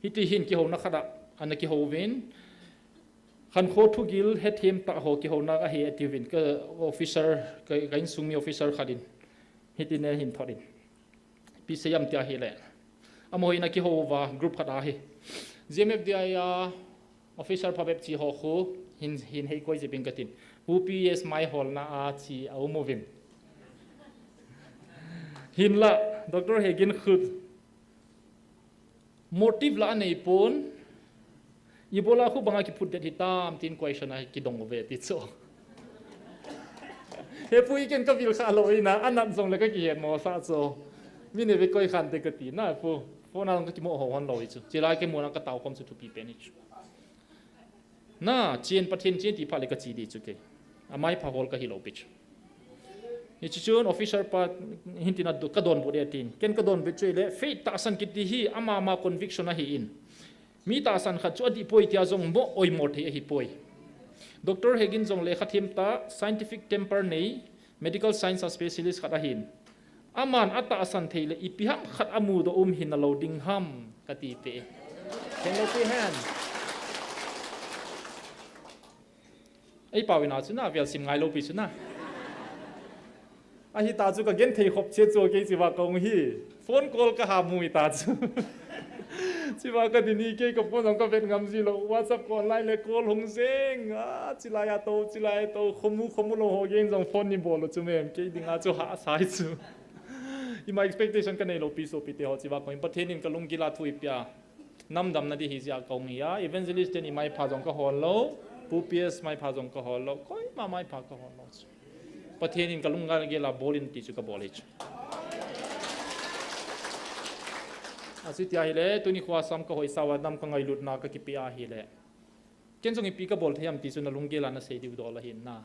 hiti hin ki ho na khada an ki ho win khan kho thu gil he them ta ho ki ho na ka he ativin ka officer ka in sumi officer khadin hiti ne hin thorin pi sayam tia hi le amoi na ki ho wa group khada hi GMFDI officer phabep chi ho khu hin hei koi jepin katin UPS mai hol na a chi au movim hin la Dr. Hegin khud motive la nei pon ibola khu banga ki put that hitam tin question a ki dong ve ti so he pui ken ka vil kha loina anan song le ka ki hen mo sa so mi ne ve koi khan te ka ti na pu phone ang ka ki mo ho hon loi chu chila ke mo na ka taw kom chu tu pi pe ni chu na chien pathin chien ti pha le ka chi di chu ke amai pha hol ka hi lo pi chu ni chu chun officer pa hintina du ka don bu de tin ken ka don be chui le faith ta san ki ti hi ama ma conviction na hi in mi ta san kha chu adi poi tia jong mo oi mo the hi poi Dr. Hegin jong le khathim ta scientific temper nei medical science specialist kha hin aman ata san theile ipiham khat amu do hin loading ham kati pe ken lo pe han ai pawina chu na vel sim ngai lo pi chu na a hi ta chu ka gen thei khop che cho ke chiwa kong hi phone call ka ha mu ta chu chiwa ka dini ke ko phone ka ven ngam ji lo whatsapp ko online le call hong seng a chilaya to khomu lo ho gen jong phone ni bol chu mem ke dinga chu ha sai chu i my expectation ka nei lo pi so pi te ho chiwa ko pathen in ka lung gila thui pya nam dam na di hi ja kong ya evangelist ni mai pha jong ka hol lo UPS mai pha jong ka hol lo koi ma mai pha ka hol lo pathen in ka lung ga gela bolin ti chu ka bolich asitia hi le tuni khwa sam ka hoi sawa nam ka ngai lut na ka ki pia hi le ken jong i pi ka bol thayam ti chu na lung gela na sei di do la hin na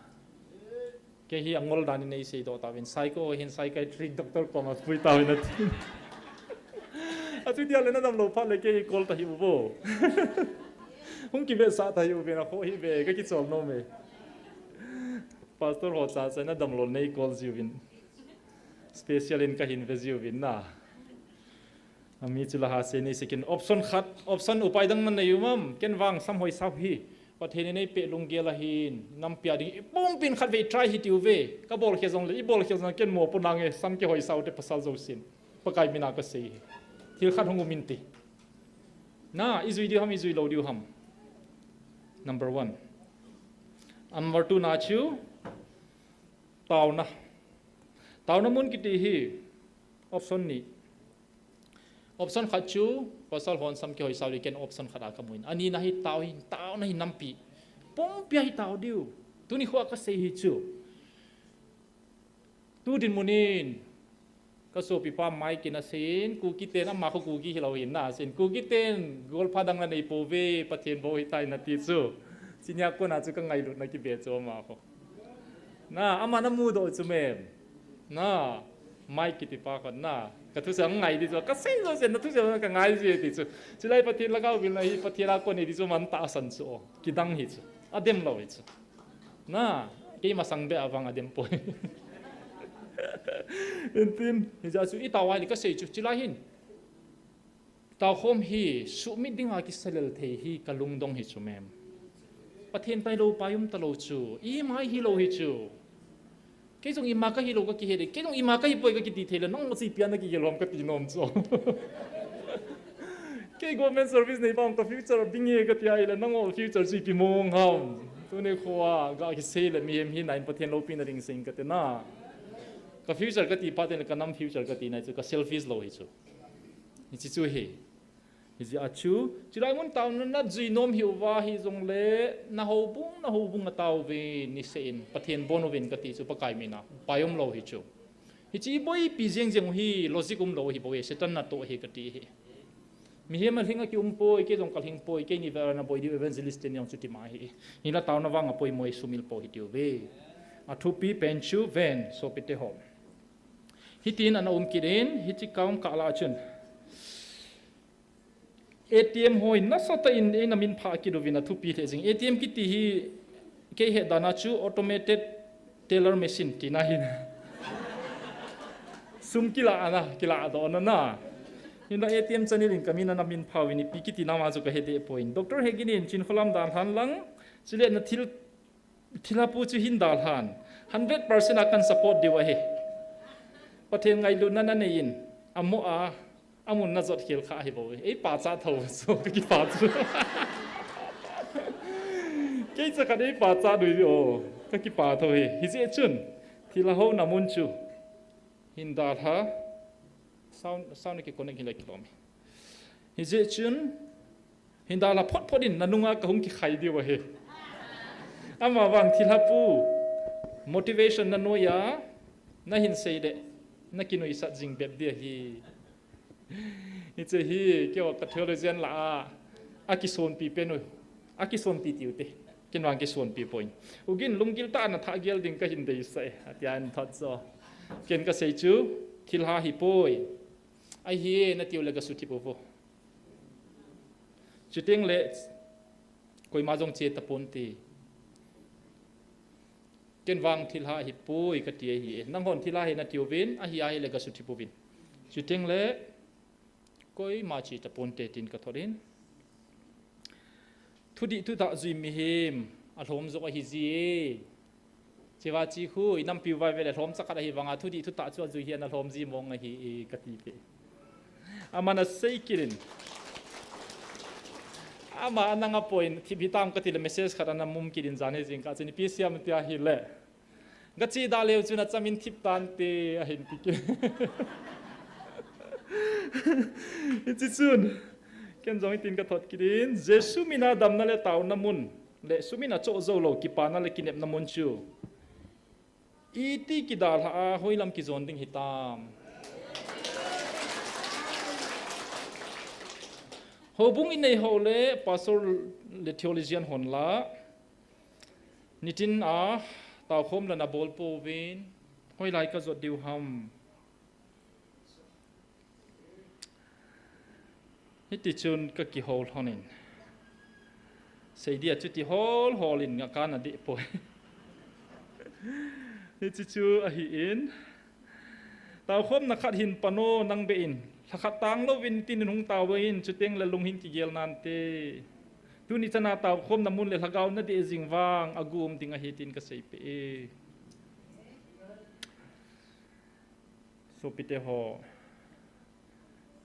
ke hi angol dan nei sei do ta win psycho hin psychiatric doctor ko ma pui ta win na tin asitia le na dam lo pha le ke hi kol ta hi bo hung ki ve sa ta hi ve na ho hi ve ka ki chom no me pastor ho cha cha na dam lo nei kol ji win special in ka hin ve ji win na ami chula ha se ni second option khat option upai dang man nei umam ken wang sam hoi sau hi pathen nei pe lung gela hin nam pia ding pum pin khat ve try hi tiu ve ka bol khe jong le i bol khe jong ken mo punang e sam ke hoi sau te pasal zo sin pakai mina ka sei thil khat hong min ti na izui di ham izui lo di ham number 1 number 2 na chu taw na mun ki ti hi option ni option khat chu pasal hon sam ke hoi sau ken option khada ka muin ani na hi taw na hi nampi pom pia hi taw diu tu ni khwa ka sei hi chu tu din munin ka so pi pa mai kina sin ku ki ten amma ko ku ki hilau hin na sin ku ki ten gol phadang na nei po ve pathen bo hi tai na ti chu sinya ko na chu ka ngai lut na ki be cho ma ko na ama na mu do chu mem na mai ki ti pa ko na ka thu sang ngai di chu ka sei zo sen na thu sang ka ngai ji ti chu chilai pathen lagaw bil na hi pathira ko ni di chu man ta san chu ki dang hi chu adem lo hi chu na ke ma sang be awang adem po entin ni ja chu i tawai li ka sei chu chilai hin taw khom hi su mi dinga ki selel thei hi kalung dong hi chu mem pathen pai lo payum ta lo chu i mai hi lo hi chu ke jong i ma ka hi lo ka ki he de ke jong i ma ka hi poi ka ki ti thela nong si pian na ki yelom ka ti nom chu ke government service nei bang ka future ding he ka ti ai la nong future si pi mong ham tu ne khwa ga ki se le mi hem hi nine pathen lo pin na ring sing ka te na ka future ka ti pathen ka nam future ka ti na chu ka selfish lo hi chu ni chi chu he hi achu chilai mun taw na ji nom hi wa hi jong le na ho bung taw ve ni sein pathen bonovin ka ti chu pakai mina payom lo hi chu hi chi boi pi jeng jeng hi logic lo hi boe setan na to hi ka ti hi mi he mal hinga ki poi ke jong kal hing poi ke ni vera na boi di evangelist ten yang chu ti ma hi ni la taw na wanga poi moi sumil po hi tiu ve a thu pi pen chu ven so pite ho hi tin an kirin hi chi kaum ka la chun ATM hoi na sata in na min pha ki do vina thu pi the jing ATM ki ti hi ke he dana chu automated teller machine ti na hin sum kila do na in la ATM chanilin kamina namin phawini pikiti nama chu ka hede point Dr. hegin in chin kholam dan han lang chile na thilapu chu hin dal han 100% akan support dewa he pathen ngai lu na nein amo a amun na zot khel kha hi bo ei pa cha tho so ki pa chu ke cha ka dei pa cha dui o ka ki pa tho he hi je chun thila ho na mun chu hin dal ha sound ki connect hi la ki lom hi je chun hin dal la phot phodin nanunga ka hung ki khai dewa he ama wang thilapu motivation na noya na hin sei de na kinoi sa jing beb dia hi it's a he kyo ka theologian la akison pi penoi akison pi tiute kinwang ki son pi point ugin lungil ta na tha gel ding ka hin dei sai atian thot so ken ka sei chu thilha hi poi ai hi na tiu lega su thi po chuting le koi ma jong che tapon ti ken wang thilha hi poi ka ti hi nang hon thilha hi na tiu vin a hi ai lega su thi po vin chuting le koi ma chi tapon te tin ka thorin thudi tu ta zui mi him a hlom zo hi ji chewa chi khu inam pi vai vele hlom chakara hi wanga thudi tu ta chu zui hian a hlom ji mong a hi ka ti pe amana sei kirin ama ananga point thibitam ka til message khara na mum kirin jane jing ka chini pcm tia hi le gachi da leu chu na chamin thip tan te a hin pi ke it's soon ken jong tin ka thot kirin jesu mina dam na le taw na mun le sumina cho zo lo ki pa na le kinep na mun chu iti ki dal ha hoilam ki zon ding hitam hobung in nei hole pastor le theologian hon la nitin a taw khom la na bol po vin hoi lai ka zot diu ham hiti chun ka ki hol honin sei dia chu ti hol holin nga kana de po hiti chu a hi in taw khom na khat hin pano nang be in khat tang lo win tin hung taw in chuteng la lung hin ki gel nan te tu ni chana taw khom na mun le lagaw na de jing wang agum tinga hitin ka sei pe so pite ho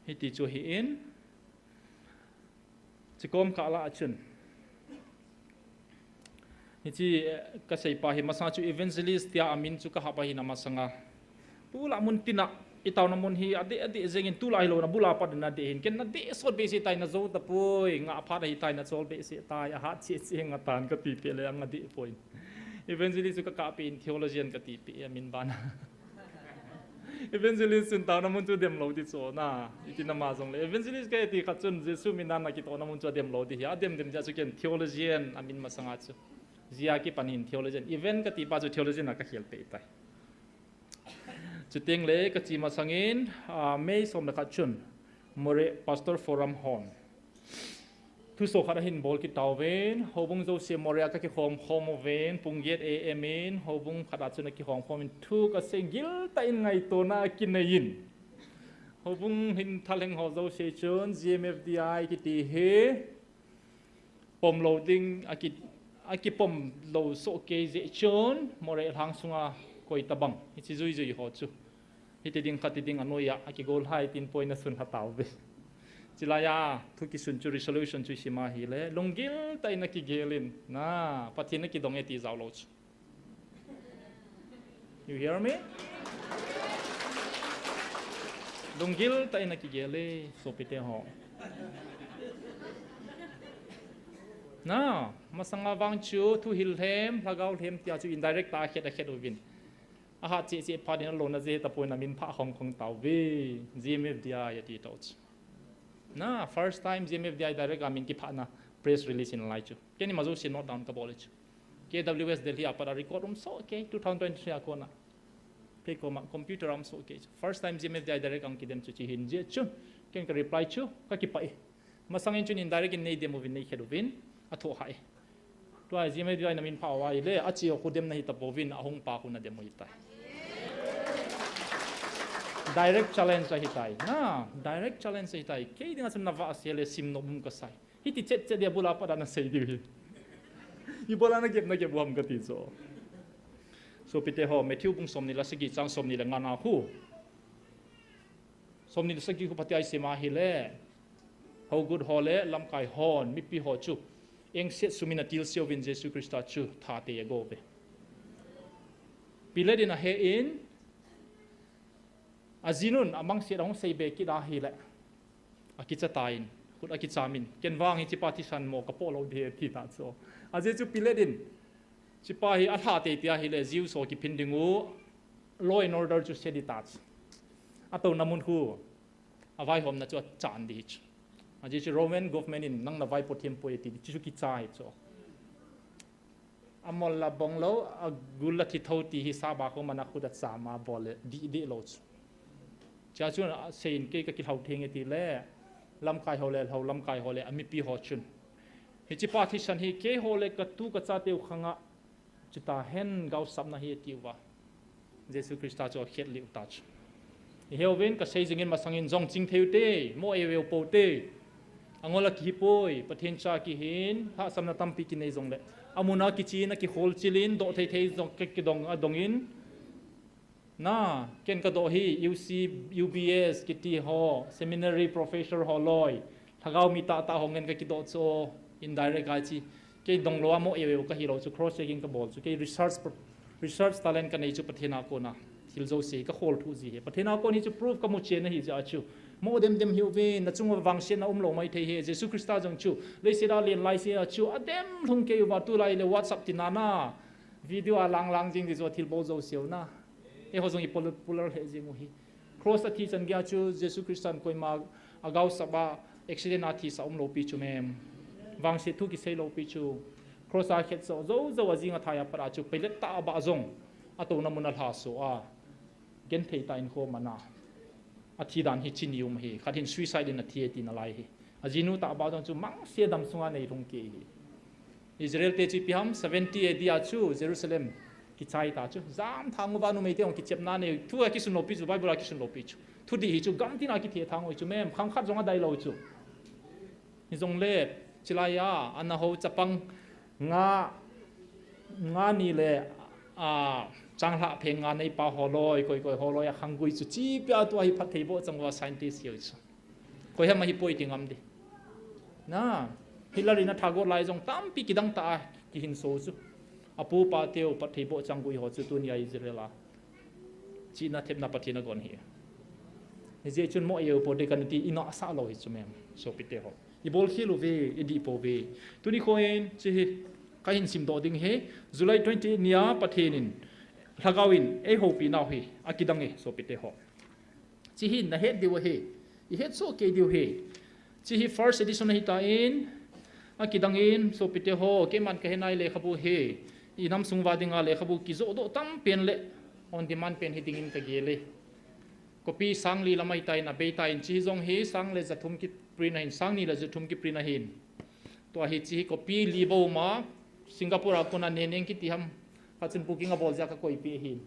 hiti chu hi in chikom ka la achun hichi ka sei pa hi masa chu evangelist tia amin chu ka ha pa hi na masanga tu la mun tina itaw na mun hi ade zengin tu la hi lo na bula pa na de hin ken na de so be si tai na zo ta poi nga pha hi tai na chol be si tai a ha chi nga tan ka ti pe le nga de point evangelist ka pin theologian ka ti pe amin bana evangelist sun taw na mun chu dem lo ti cho na itina ma jong le evangelist ka ti ka chun jesu min na ki to na mun chu dem lo ti ya dem ja chu ken theologian amin ma sanga chu zia ki panin theologian event ka ti pa chu theologian na ka khel pe tai chuting le ka chi ma sangin mei som na ka chun more pastor forum hon thu so khara hin bol ki tawven hobung zo se more ka ki khom ven punget amin hobung khara chuna ki khom in thu ka sengil ta in ngai to na kinayin hobung hin thaleng ho zo se chun GMFDI ki ti he pom loading aki pom lo so ke je chun more hang sunga koi tabang hi zui zui ho chu hiti ding khati ding anoya aki goal hai tin point na sun hataw be chilaya thuki sun chu resolution chu sima hi le longil tai na ki gelin na pathina ki dong eti zaw lo chu you hear me longil tai na ki gele so pite ho na masanga wang chu thu hil hem lagaw hem tia chu indirect ta khet win aha chi padin lo na je ta point na min pha hong kong taw ve GMFDI ya ti touch na first time GMFDI direct amin ki pha na press release in lai chu keni mazu si note down ka college KWS Delhi apara record so okay 2023 akona pe ko ma computer am so okay first time GMFDI direct ang kidem chu chi hin je chu ken ka reply chu ka ki pai masangin chu in direct in nei demo vin nei kheduvin atho hai to ai GMFDI na min pha wa ile achi ko dem na hi ta bovin ahong pa ko na demo hi tai direct challenge hi tai na direct challenge hi tai ke dinga chun nawa asele sim no bum ka sai hi ti chet dia bula pa na sei di hi bola na gep wam ka ti so pite ho Matthew bung som ni la sigi chang som ni la ngana hu som ni sagi hu pati ai sema hi le how good hole lam kai hon mi pi ho chu eng set sumina til sio vin Jesus Christa chu tha te go be pile din a he in azinun amang se dong sei be ki da hi le akicha tain kut akichamin ken wang hi chi partisan mo ka polo de thi ta so aje chu pile din chi pa hi a tha te tia hi le jiu so ki phindingu law and order chu se di ta ato namun hu avai hom na chu chan di aje chi Roman government in nang na vai pothem po ti chu ki chai cho amol la bonglo agula thi thoti hi sa ba ko mana khuda cha ma bole di lo cha chu sein ke ka ki thau theng ti le lam kai hole hau lam kai hole ami pi ho chun hi chi partisan hi ke hole ka tu ka cha teu khanga chita hen gau sap na hi ti wa Jesus Christa cho khet li ta chu heoven ka sei jingin masangin jong ching theute mo eweu po te angola ki poi pathen cha ki hin ha samna tampi ki nei jong le amuna ki chi na ki hol chilin do thei thei jong ke dong adongin na ken ka do hi UC UBS ki ti ho seminary professor ho loi thagau mi ta hongen ka ki do cho indirect ga chi ke dong lo mo eweu ka hi lo chu cross checking ka bol chu ke research talent ka nei chu pathena ko na thil zo se ka hol thu ji he pathena ko ni chu proof ka mu chen na hi ja chu mo dem hiu ve na chung wang sen na lo mai thei he Jesus Christa jong chu le se da len lai se chu adem thung ke wa tu lai le WhatsApp ti na na video a lang jing di zo thil bo zo seo na e ho jong i polar he jing hi cross a thi chan gya chu Jesus Christa koi ma agau saba accident a thi sa lo pi chu mem wang se thu ki sei lo pi chu cross a khet zo a jing a thaya para chu pele ta ba zong ato na mun a ha so a gen thei ta in kho mana athi dan hi chin yum hi khathin suicide in athi ti na lai hi ajinu ta ba dong chu mang se dam sunga nei rung ke hi Israel te chi piam 70 edia chu Jerusalem ki chai ta chu zam thang ba nu mei te ong ki chep na ne thu a ki sun lo pi chu bible a ki sun lo pi chu thu di hi chu gam tin a ki the thang oi chu mem khang khat zonga dai lo chu ni zong le chilaya anna ho chapang nga ni le a chang la pheng nga nei pa holoi koi holoi a khangui chu chi pya to hi phathei bo changwa scientist yo chu koi ha ma hi poi tingam de na hilari na thago lai jong tam pi kidang ta ki hin so chu apu pa teo pathei bo changui ho chu tu ni Israel a chi na thep na pathina gon hi je chun mo yo po de kan ti ina sa lo hi chu mem so pi te ho i bol khilu ve i di po ve tu ni khoen chi ka hin sim do ding he July 20 nia pathenin lagawin e ho pi naw hi akidang e so pite ho chi hin na het diwa he I het so ke diw he chi hi first edition hi ta in akidang in so pite ho ke man ka henai le khabu he I nam sungwa dinga le khabu ki zo do tam pen le on demand pen hi dingin ka gele copy sangli lamai tai na be tai in chi jong he sang le zathum ki print in sang ni la zathum ki print hin to hi chi copy libo ma Singapore ko na neneng ki ti ham patsun booking a bol ja ka koi pi hin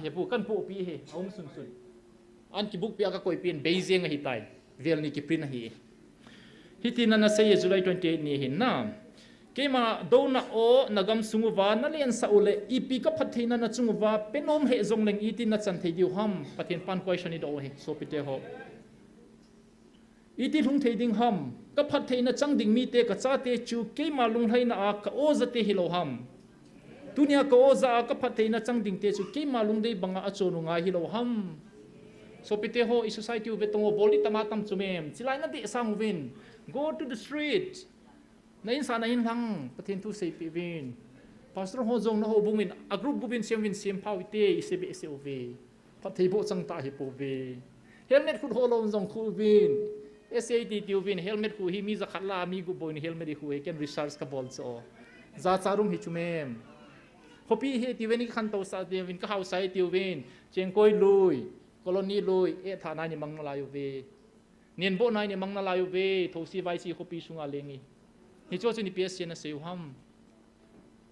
he bu kan pu pi he aum sun an ki book pi ka koi pin beijing hi tai vel ni ki print hi hitin na say July 28 ni hin na kema do na o nagam sunguwa na len sa ule ipi ka phathina na chungwa penom he zong leng itin na chan thei diu ham pathin pan question ni do he so pite ho iti lung thei ding ham ka phathei na chang ding mi te ka cha te chu kema lung hai na ka o za te hilo ham dunia ko oza ka phathei na chang ding te chu ke malung dei banga achonu nga hi lo ham so pite ho I society u betongo boli tamatam chumem chilai na de sang win go to the street na in sana in lang pathin tu sei pi win pastor ho jong na ho bungin a group gubin sem win sem pau te isebe SOV phathei bo chang ta hi po ve helmet khut ho lo jong khu win SAT tiu win helmet khu hi mi za khala mi gu boin helmet hi hu ken research ka bol so za charum hi chumem hopi he tiweni khan to sa tiwin ka house sai tiwin chengkoi lui colony lui e thana ni mangna la yu ve nen bo nai ni mangna la yu ve thosi vai si hopi sunga lengi hi cho chu ni PS na seu ham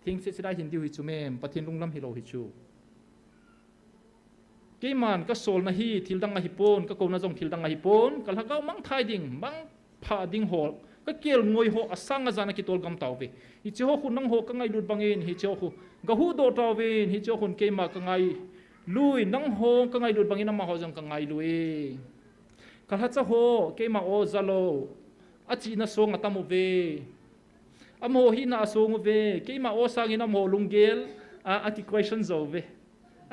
thing se sida hin diu hi chumem pathin lungnam hi lo hi chu cái màn cái sol na hi thil dang hi pon cái câu na jong thil dang hi pon cái hagau mang thai ding mang pha ding hol cái kiel ngoi ho asang azana ki tol gam taw ve hi che ho khun nang ho ka ngai lut bangin hi che ho ga hu do taw ve hi che khun ke ma ka ngai lui nang ho ka ngai lut bangin ma ho jong ka ngai lui ka ha cha ho ke ma o zalo a chi na song atamu ve amo hi na song ve ke ma o sang ina mo lungel a ki question zo ve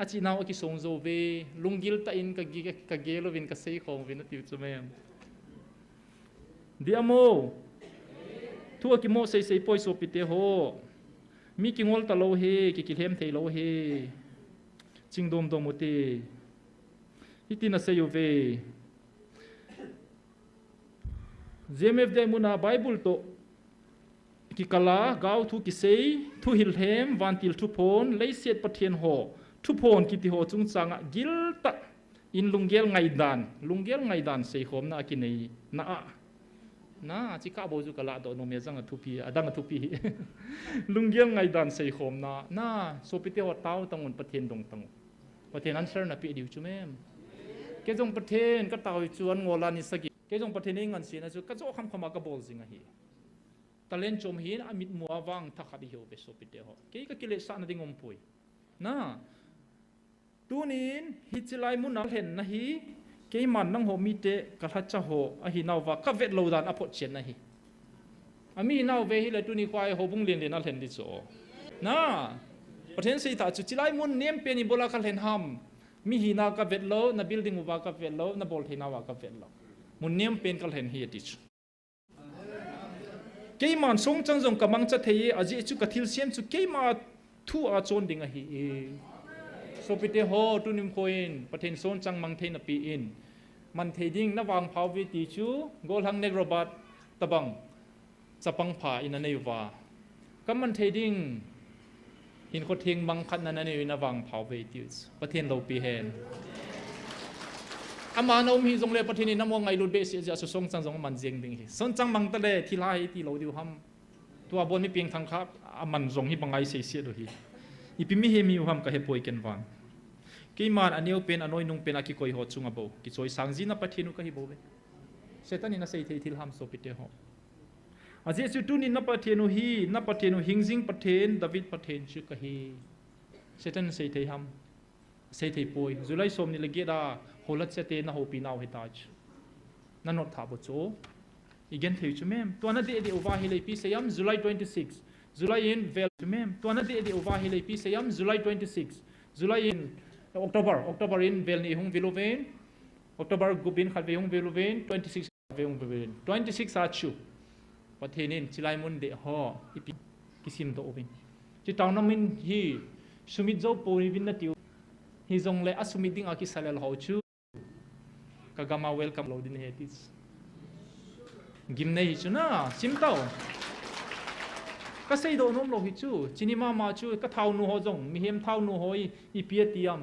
a chi na o ki song zo ve lungil ta in ka gelo vin ka sei khong vin tiu chu mem dia mo thua ki mo sei poi so pite ho mi ki ngol ta lo he ki hem thei lo he chingdom dom mote hitina sei yo ve GMFDI muna Bible to ki kala gau thu ki sei thu hil hem vantil thu phon lei set pathian ho thu phon ki ti ho chung changa gil ta in lunggel ngai dan sei khom na ki nei na a na chi ka bo ju kala do no me jang thu pi adang thu pi lunggel ngai dan sei khom na so pi te ho taw tangun pathian dong tang pathian answer na pi diu chu mem ke jong pathian ka taw chuan ngola ni sagi ke jong pathian ngan si na chu ka jo kham khama ka bol jinga hi talen chom hin amit muwa wang tha khadi ho be so pi te ho ke ka kile sa na ding om pui na tunin hi chilai mun na hen na hi ke man nang ho mi te ka tha cha ho a hi naw wa ka vet lo dan a pho chen na hi ami naw ve hi le tuni kwai ho bung len len al hen di cho na pathian sei ta chu chilai mun nem pe ni bola kal hen ham mi hi na ka vet lo na building wa ka vet lo na bol thina wa ka vet lo mun nem pen kal hen hi ti chu ke man song chang jong kamang cha thei aji chu ka thil siam chu ke ma thu a chon ding a hi so pite ho tunim koin pathen son chang mang thein pi in man theding na wang phau vi ti chu gol hang nek robot tabang chapang pha in anei wa kam man theding hin ko thing mang khat na nei na wang phau ve ti pathen lo pi hen ama nom hi jong le pathen ni namo ngai lut be si ja so song chang jong man jeng ding hi son chang mang ta le thilai ti lo diu ham tua bon mi pieng thang khap aman jong hi bangai se se do hi ipimi he mi ham ka he poi ken wang ki man aneu pen anoi nung pen aki koi ho chunga bo ki choi sangji na pathinu ka hi bo be setan ina sei thei thil ham so pite ho aje chu tu ni na pathenu hingjing pathen david pathen chu ka hi setan sei thei ham sei thei poi julai som ni le ge da holat se te na ho pi naw he ta ch na not tha bo cho igen thei chu mem to na de over hi le pi sayam july 26 July in vel mem to na de over hi le pi sayam July 26 July in October in vel ni hung veloven October gubin khat ve hung veloven 26 ve hung veloven 26 a chu pathenin chilai mun de ho ipi kisim do ovin chi taw na min hi sumit zo pori vin na tiu hi jong le asumit ding a ki salal ho chu kagama welcome lo din he tis gimnei chu na sim taw ka sei do nom lo hi chu chini ma chu ka thau nu ho jong mi hem thau nu hoi i pia tiam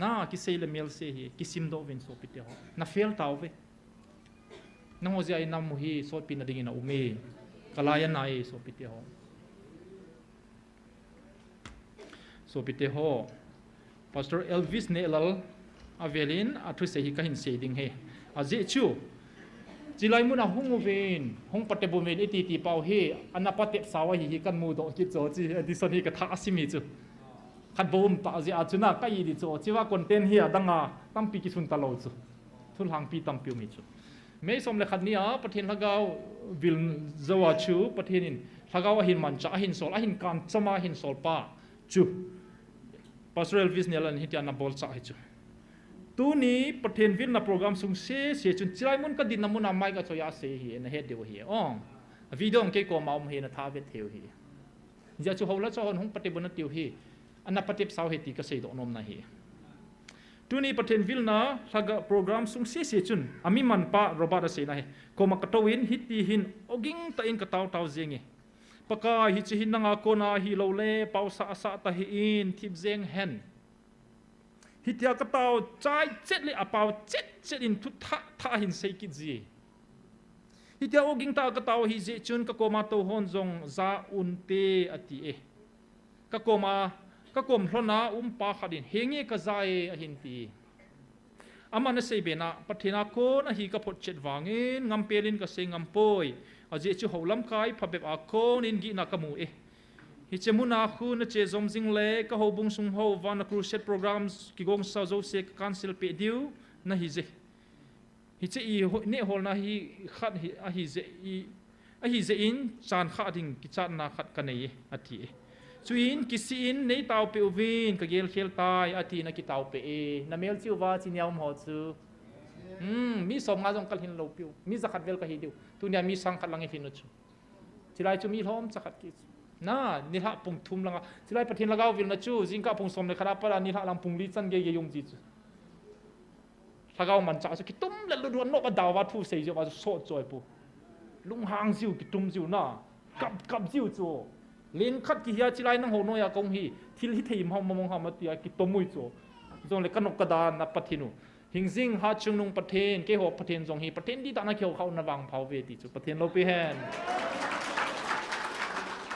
na ki sei le mel se hi ki sim do ven so pite ho na fel taw ve na ho ja inam mu hi so pin na ding ina ume kalaya nai so pite ho pastor Elvis Nelal avelin athu se hi ka hin se ding he aje chu chilai mun a hung ven hung pate bu men iti pau he anapate sawa hi kan mu do ki cho chi adison hi ka tha asimi chu khat bom ta ji a chuna ka i di cho chiwa content hi adanga tampi ki sun ta lo chu thul hang pi tam piu mi chu me som le khat ni a pathin lagaw vil zawa chu pathinin lagaw hin man cha hin sol a hin kan chama hin sol pa chu pastor Elvis Nelan hi tiana bol cha hi chu tu ni pathen vil na program sung se chun chilai mun ka din na mun amai ka choya se hi na he de hi ong video ke ko maum he na tha ve theu hi ja chu hola cho hon hong pate bun tiu hi ana patep saw he ti ka sei do nom na hi tu ni pathen vil na saga program sung se chun ami man pa robot se na he ko ma ka towin hiti hin oging ta in ka taw jeng paka hi chi hin nga ko na hi lo le pau sa ta hi in thip jeng hen hitia ka taw chai chet le apau chet in thu tha hin sei ki ji hitia oging ta ka taw hi je chun ka koma to hon jong za un te ati e ka koma ka kom hlona pa khadin hengi ka zai a hin ti amana sei bena pathina ko na hi ka phot chet wangin ngam pelin ka sei ngam poi aje chu holam kai phabep a ko nin gi na kamu e hi chemuna khu na che zomjing le ka ho bung sung ho van na crusade programs ki gong sa zo se cancel pe diu na hi je hi che i ne hol na hi khat hi a hi je in chan kha ding ki chan na khat ka nei ati chuin kisin nei tau pe uvin ka gel khel tai ati na ki tau pe e na mel chiu wa chinyam ho chu mi som nga jong kal hin lo piu mi zakhat vel ka hi diu tu nya mi sang khat lang e hin chu chilai chu mi hlom zakhat ki na ni ha pung thum langa chilai pathin lagaw vil na chu jingka pung som le khara para ni ha lang pung li chan ge ge yong ji chu lagaw man cha chu ki tum le lu duan no ba daw wa thu sei jo wa so choi pu lung hang jiu ki tum jiu na kap jiu chu len khat ki hia chilai nang ho no ya kong hi thil hi theim hom mong ha ma tia ki tomui chu zong le kanok ka da na pathinu hingzing ha chung nung pathen ke ho pathen zong hi pathen di ta na kheu khau na wang phau ve ti chu pathen lo pi hen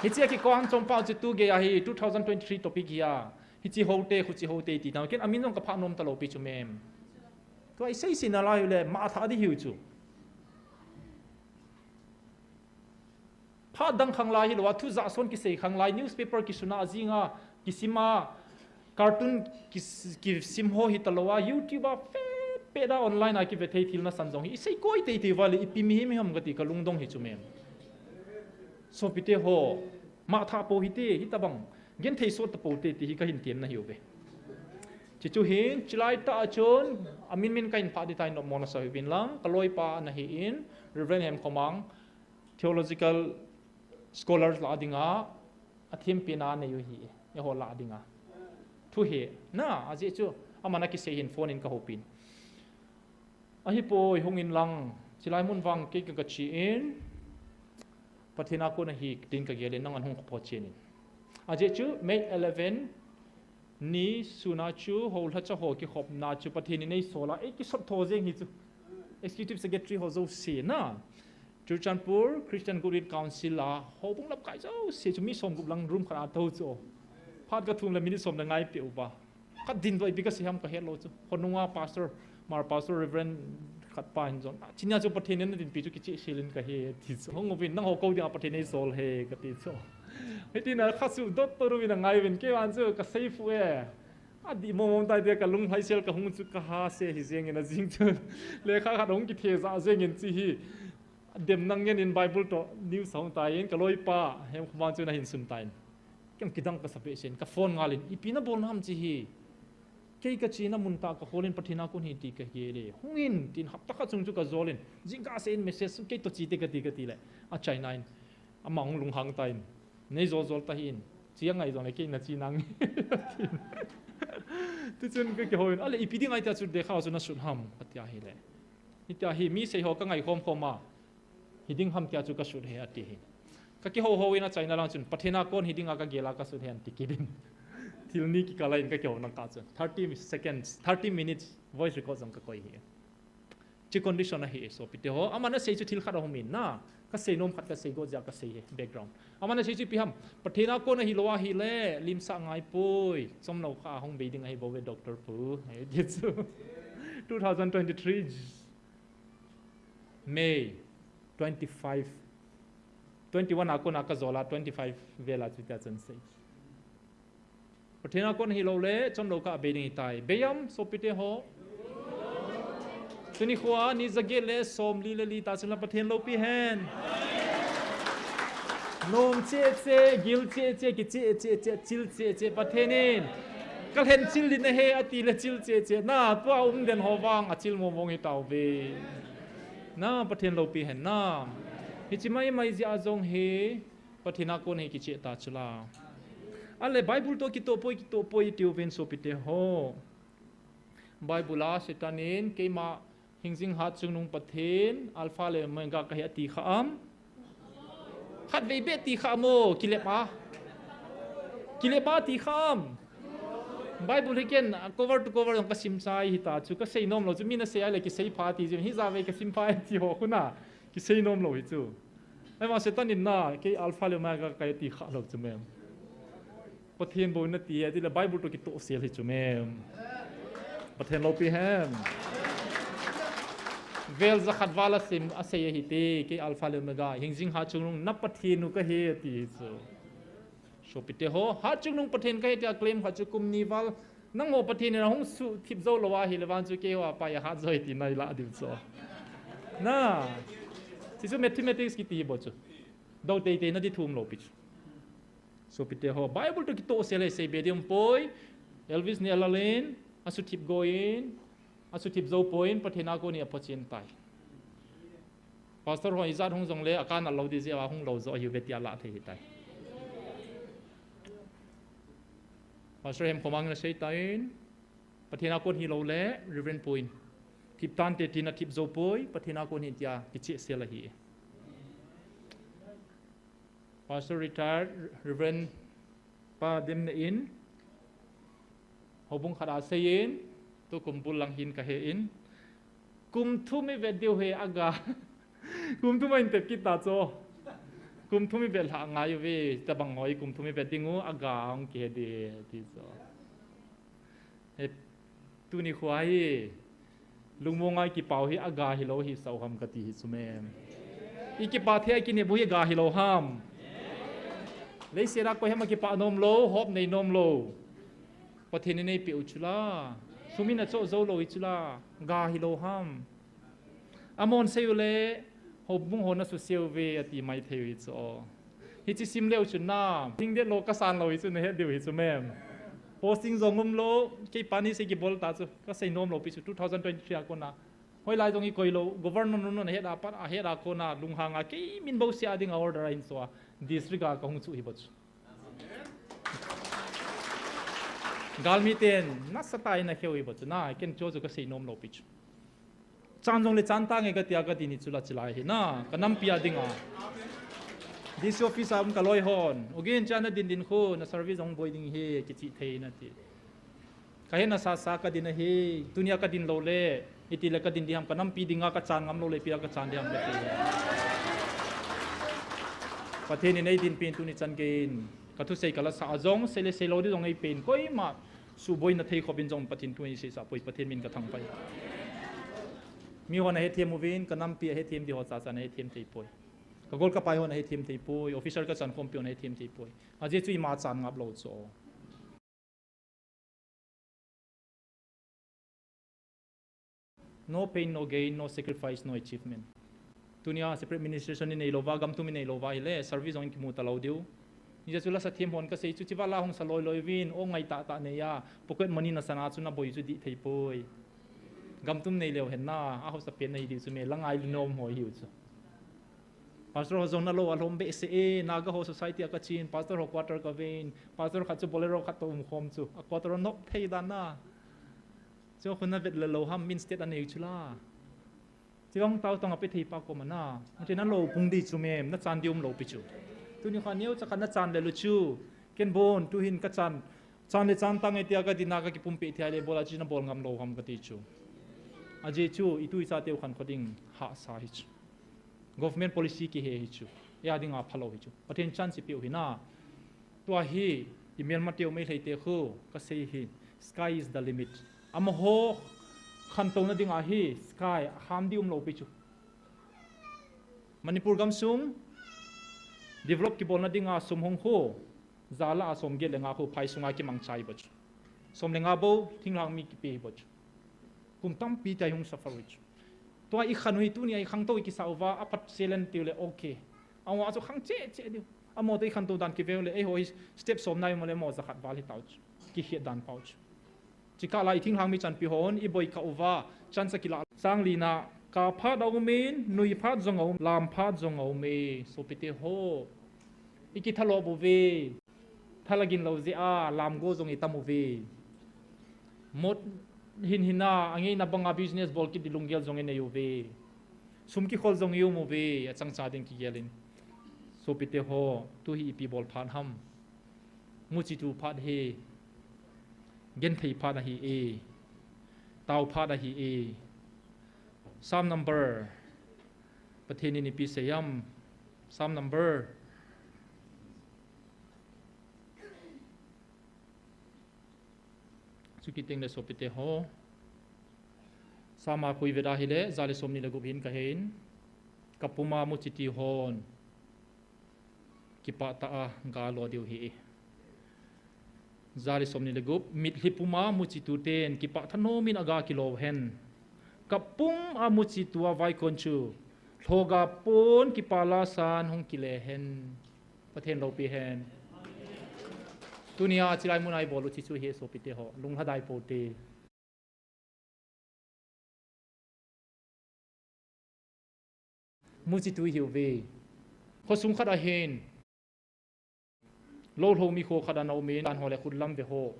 hi chi ki kwang chom pau chu tu ge a hi 2023 topic hi a hi chi ho te khu chi ho te ti ta ken amin jong ka pha nom ta lo pi chu mem to ai sei sin ala le ma tha di hiu chu pha dang khang lai hi lo thu za son ki sei khang lai newspaper ki suna zinga kisima cartoon ki sim ho hi talowa youtube a pe da online a ki ve thei thil na sanjong hi sei koi te te wali ipi mi mi ham gati ka lungdong hi chu mem so pite ho ma tha po hi te hi tabang gen thei so ta po te ti hi ka hin tiam na hiu ve chi chu hin chilai ta chon amin min kain pha di tai no mona sa bin lang kaloi pa na hi in reverend hem komang theological scholars la dinga athim pina ne yu hi ya ho la dinga thu he na aje chu amana ki se hin phone in ka hopin a hi poi hungin lang chilai mun wang ke ka chi in pathina ko na hi tin ka gele nang an hung pho chenin aje chu May 11 ni suna chu hol ha cha ho ki khop na chu pathini nei sola e ki sot tho jeng hi chu executive secretary ho zo se na Churchanpur Christian Good Council la ho bung lap kai zo se chu mi som gup lang room khara tho chu phat ka thum la minute som na ngai pe uba khat din doi because ham ka hello chu honunga pastor reverend khat pa hin zon chinya chu pathen na din pi chu ki chi silin ka he thi chu hong win nang ho ko dia pathen nei sol he ka ti chu hetina khasu dot toru win ngai win ke wan chu ka safe we adi momom tai de ka lung hai sel ka hung chu ka ha se hi jeng ina jing chu lekha khat hong ki the za jeng in chi hi dem nang yen in bible to new song tai in ka loi pa hem khwan chu na hin sun tain kem kidang ka sape sen ka phone ngalin ipina bol nam chi hi ke ka chi na mun ta ka holin pathina kun hi ti ka ge le hungin tin hap ta kha chung chu ka zolin jingka sen message ke to chi te ka ti le a china in amang lung hang tain nei zol ta hin chiang ngai zong le ke na chi nang tu chun ke hoin ale ipidi ngai ta chu de kha chu na sun ham atya hi le ita hi mi sei ho ka ngai khom khoma hiding ham kya chu ka sut he ati hi ka ki ho ina china lang chun pathina kon hiding aga gela ka sut hen tikidin thilni ki kala in ka kyo nang ka chun 30 minutes voice record jang ka koi hi chi condition a hi so pite ho amana sei chu thil kha ro min na ka sei nom khat ka sei go ja ka sei he background amana sei chu pi ham pathina kon hi lowa hi le lim sa ngai poi som no kha hong beiding ai bo we doctor pu he ji chu 2023 May 21 akona ka zola 25 vela chu ta chan sei pathina kon hi lo le chom lo ka beiding tai beyam so pite ho tuni khwa ni zage le som li ta chula pathen lo pi hen nom che gil che ki che chil che pathenin kal hen chil din he ati le chil che na to den ho wang a chil mo mong hi tau be na pathen lo pi hen na hi chi mai ji azong he pathina kon he ki che ta chula ale bible to ki to poi tiu ven so pite ho bible a setanin ke ma hingjing hat chung nung pathen alpha le mega ka ati kham khat ve be ti khamo kilepa ti kham bible again cover to cover ka sim sai hi ta chu ka sei nom lo chu mina se ale ki sei pha ti ju hi za ve ka sim pha ti ho kuna ki sei nom lo hi chu ai ma setanin na ke alpha le mega ka ati kha lo chu mem ประเทศโบนัตีที่ละไบเบิลตัวกิโตเสียเลยจุเมมประเทศเราปีแฮมเวลจะขัดวาลสิมอาศัยหิตีกีอัลฟาเลมกาหิงจิงหาจุงนุงนับประเทศนุก็เฮตีโซปิเตโฮหาจุงนุงประเทศก็เฮตีอักเลมหาจุกุมนิวัลนั่งโอประเทศเนี่ยเราหงสุทิบโซลวาฮิเลวันจุเกว่าไปหาโซหิตีในละดิวโซน่าสิจุเมทิเมติสกิตีบ่จุดาวเตยนั่นที่ทุ่มโลปิจุso pite ho bible to kito sele se bedium poi elvis ni alalen asu tip goin asu tip zo poin pathena ko ni apochin tai pastor ho izat hong jong le akan lo di je wa hong lo zo hi vetia la the hi tai pastor hem komang na sei tain pathena ko hi lo le reverend point tip tan te tina tip zo poi pathena ko ni tia kichi sela hi Pastor retired Reverend Pa Dim in Hobung khada sayin tu kumpul lang hin kahein kum thu mi ve diu he aga kum thu main te kita cho kum thu mi ve la nga yu ve ta bang hoi kum thu mi ve dingu aga ong ke de ti cho he tu ni khwai lungmongai ki pau hi aga hi lo hi sau ham ka ti hi sumem iki pa the ki ne bu hi ga hi lo ham lấy xe ra coi hem cái pa nom lo hop nei nom lo pa thiên nei piu chula sumina cho zo lo chula ga hi lo ham amon seule hop bung hona su sel ve ati mai thei cho hi chi sim leo chuna thing de lo ka san lo chu ne he deu hi chu mem posting zongum lo ke pani se ki bol ta chu ka sei nom lo pi chu 2023 ko na hoi lai jong i koi lo government no ne he da pa he da ko na lung hanga ke min bo sia ding order in so disregard ka hung chu hi boch galmi ten na satai na kheu hi boch na ken cho chu ka sei nom lo pi chu chan jong le chan ta nge ka tia ka ti ni chula chilai hi na kanam pia dinga this office am ka loi hon again chana din kho na service ong boy ding hi ki chi thei na ti ka he na sa ka din hi dunia ka din lo le iti la ka din diham kanam pi dinga ka chan ngam lo le pia ka chan diham le ti pathen ni nei din pin tu ni chan gein ka thu sei kala sa azong sele selo di jong ei pen koi ma su boy na thei khobin jong pathin tu ni se sa poi pathen min ka thang pai mi hona he thiam movin kanam pi he thiam di ho cha cha na he thiam thei poi ka gol ka pai hona he thiam thei poi officer ka chan khom pi hona he thiam thei poi aje chui ma chan ngap lo cho no pain no gain no sacrifice no achievement tunia separate administration ni lova gam tu mi nei lova ile service on ki mu ta lo diu ni ja chula sa thiam hon ka sei chu chiwa la hong sa loi loi win o ngai ta ne ya pocket money na sana chu na boi chu di thei poi gam tum nei leo hen na a ho sa pen nei di chu me langai linom ho hiu chu pastor ho zong na lo alom be se e naga ho society ka chin pastor ho quarter ka vein pastor kha chu bolero kha tom khom chu a quarter no thei dan na cho khun na vet le lo ham min state anei chula chiong tau tong ape thei pa ko mana ate na lo pung di chu mem na chan dium lo pi chu tu ni kha neu cha khan na chan le lu chu ken bon tu hin ka chan le chan tang e tia ka dina ka ki pum pe thia le bola chi na bol ngam lo ham ka ti chu aje chu itu isa teu khan khoding ha sa hi chu government policy ki he hi chu ya dinga phalo hi chu pathen chan si piu hi na tua hi email ma teu mai thei te khu ka sei hi sky is the limit ama ho khan to na dinga hi sky ham dium lo pi chu manipur gam sum develop ki bol na dinga sum hong ho zala asom ge lenga khu phai sunga ki mang chai boch som lenga bo thinglang mi ki pe boch kum tam pi tai hung safar wich to I khanui tu ni ai khang to ki sauwa apat selen tiule okay awa chu khang che diu amo to I khan to dan ki vele e hoi step som nai mo le mo za khat wal hi tauch ki hi dan pauch chika lai thing hang mi chan pi hon I boi ka uwa chan sakila sang lina ka pha dau min nui pha jong au lam pha jong au me so pite ho iki thalo bu ve thalagin lo je a lam go jong I tamu ve mot hin hina angi na banga business bol ki dilunggel jong ene yu ve sum ki khol jong yu mu ve achang cha ding ki gelin so pite ho tu hi pi bol phan ham mu chi tu phat he gen thei pha da hi e tau pha da hi e sam number patheni ni pi sayam sam number Sukiting le sopite ho. Sama kui veda hile zale somni le gubhin kahin. Kapuma mu chiti hon. Kipa ta'a ngalo diu hi. Zale somni le gub mit lipuma mu chitu ten kipa thano min aga kilo hen. Kapung a mu chitua vai konchu. Thoga pon kipala san hong kile hen. Pathen lo pi hen. Tunia chilai munai bolu chichu he sopite ho. Lung hadai pote. Mu chitu hiu ve. Ho sung khada hen. Lo ho mi kho khada nau min an ho le khud lam ve ho.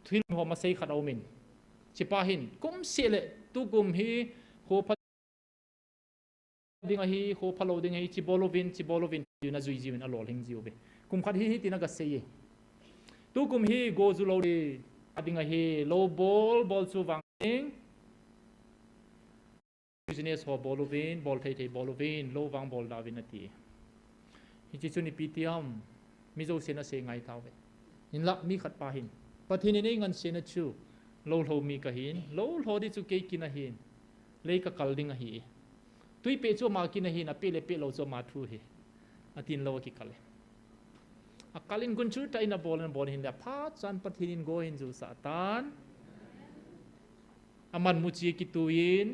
Thin ho ma sei khada min. Chipa hin kum sele tu gum hi ho pha ding hi ho phalo ding hi chibolovin yu na zui jiwin alol hing jiu be. Kum khat hi tina ga sei. Tu gum hi go zu lo de ading hi low ball chu wang ding. Business ho bolovin ball thei bolovin low wang ball da win ati. Hi chi chu ni ptiam mi zo se na se ngai thau ve. In la mi khat pa hin. Pathin ni ngan se na chu. Lo lo mi ka hin lo lo di chu ke kin a hin le ka kal ding a hi tui pe chu ma kin a hin a pe le pe lo chu ma thu hi atin lo ki kal a kalin gun chu ta ina bol hin la pha chan pathin in go hin ju sa tan aman mu chi ki tuin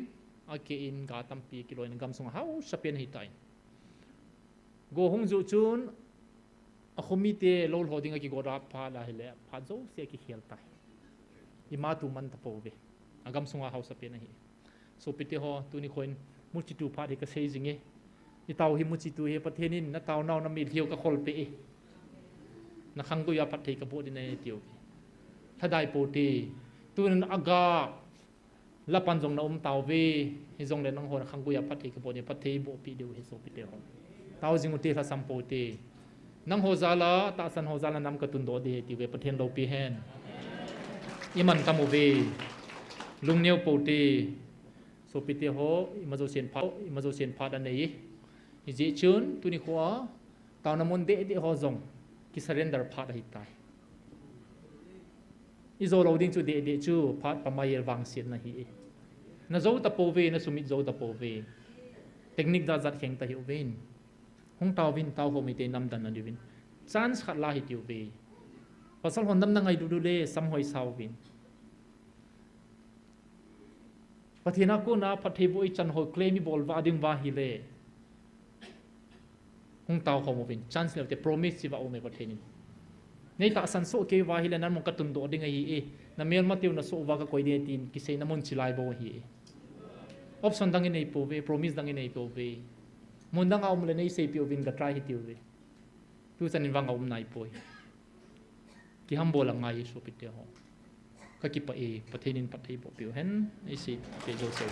a ke in ga tam pi kilo in gam sung hau sapen hi tai go hung ju chun a khomite lo lo ding a ki go ra pha la hele pha zo se ki khel tai ima tu man ta po ve agam sunga house pe na hi so pite ho tu ni khoin muchi tu pha de ka sei jinge i tau hi muchi tu he pathenin na tau nau na mi thiu ka khol pe e na khang gu ya pathei ka bo di nei tiu thadai po ti tu nan aga la pan jong na tau ve hi jong le nang ho na khang gu ya pathei ka bo ni pathei bo pi deu hi so pite ho tau jingu te tha sam po te nang ho zala ta san ho zala nam ka tun do de ti ve pathen lo pi hen iman kamu ve lung neu pote so pite ho imazo sen pha da nei i ji chun tu ni khwa taw na mon de ho zong ki surrender pha da hi tai i zo loading chu de chu pha pa mai wang sin na hi na zo ta po ve na sumit zo ta po ve technique da zat kheng ta hi ven hong taw vin taw ho mi te nam dan na divin chance khat la hi tiu ve pasal hondam na ngai du le sam hoi sau vin pathina ko na pathe boi chan ho claim bol wa ding wa hi le hung taw ho mo vin chance le te promise si wa o me pathenin nei ta san so ke wa hi le nan mo ka tun do ding ai e na mel ma tiu na so wa ka koi de tin ki sei na mon chilai bo hi option dang nei po ve promise dang nei po ve mon dang aum le nei sei pi vin ka try hi tiu ve tu san in wang aum nai poi ki hambo la ngai so pite ho ka ki pa e pathenin pathei bo piu hen ai si pe jo so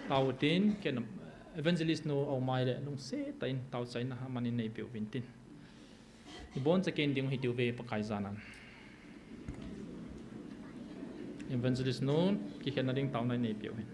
tawtin ken evangelist no au mai le nung se tain taw chai na manin nei piu vintin i bon cha ken ding hi tiu ve pakai zanan evangelist no ki hen na ding taw nai nei piu hen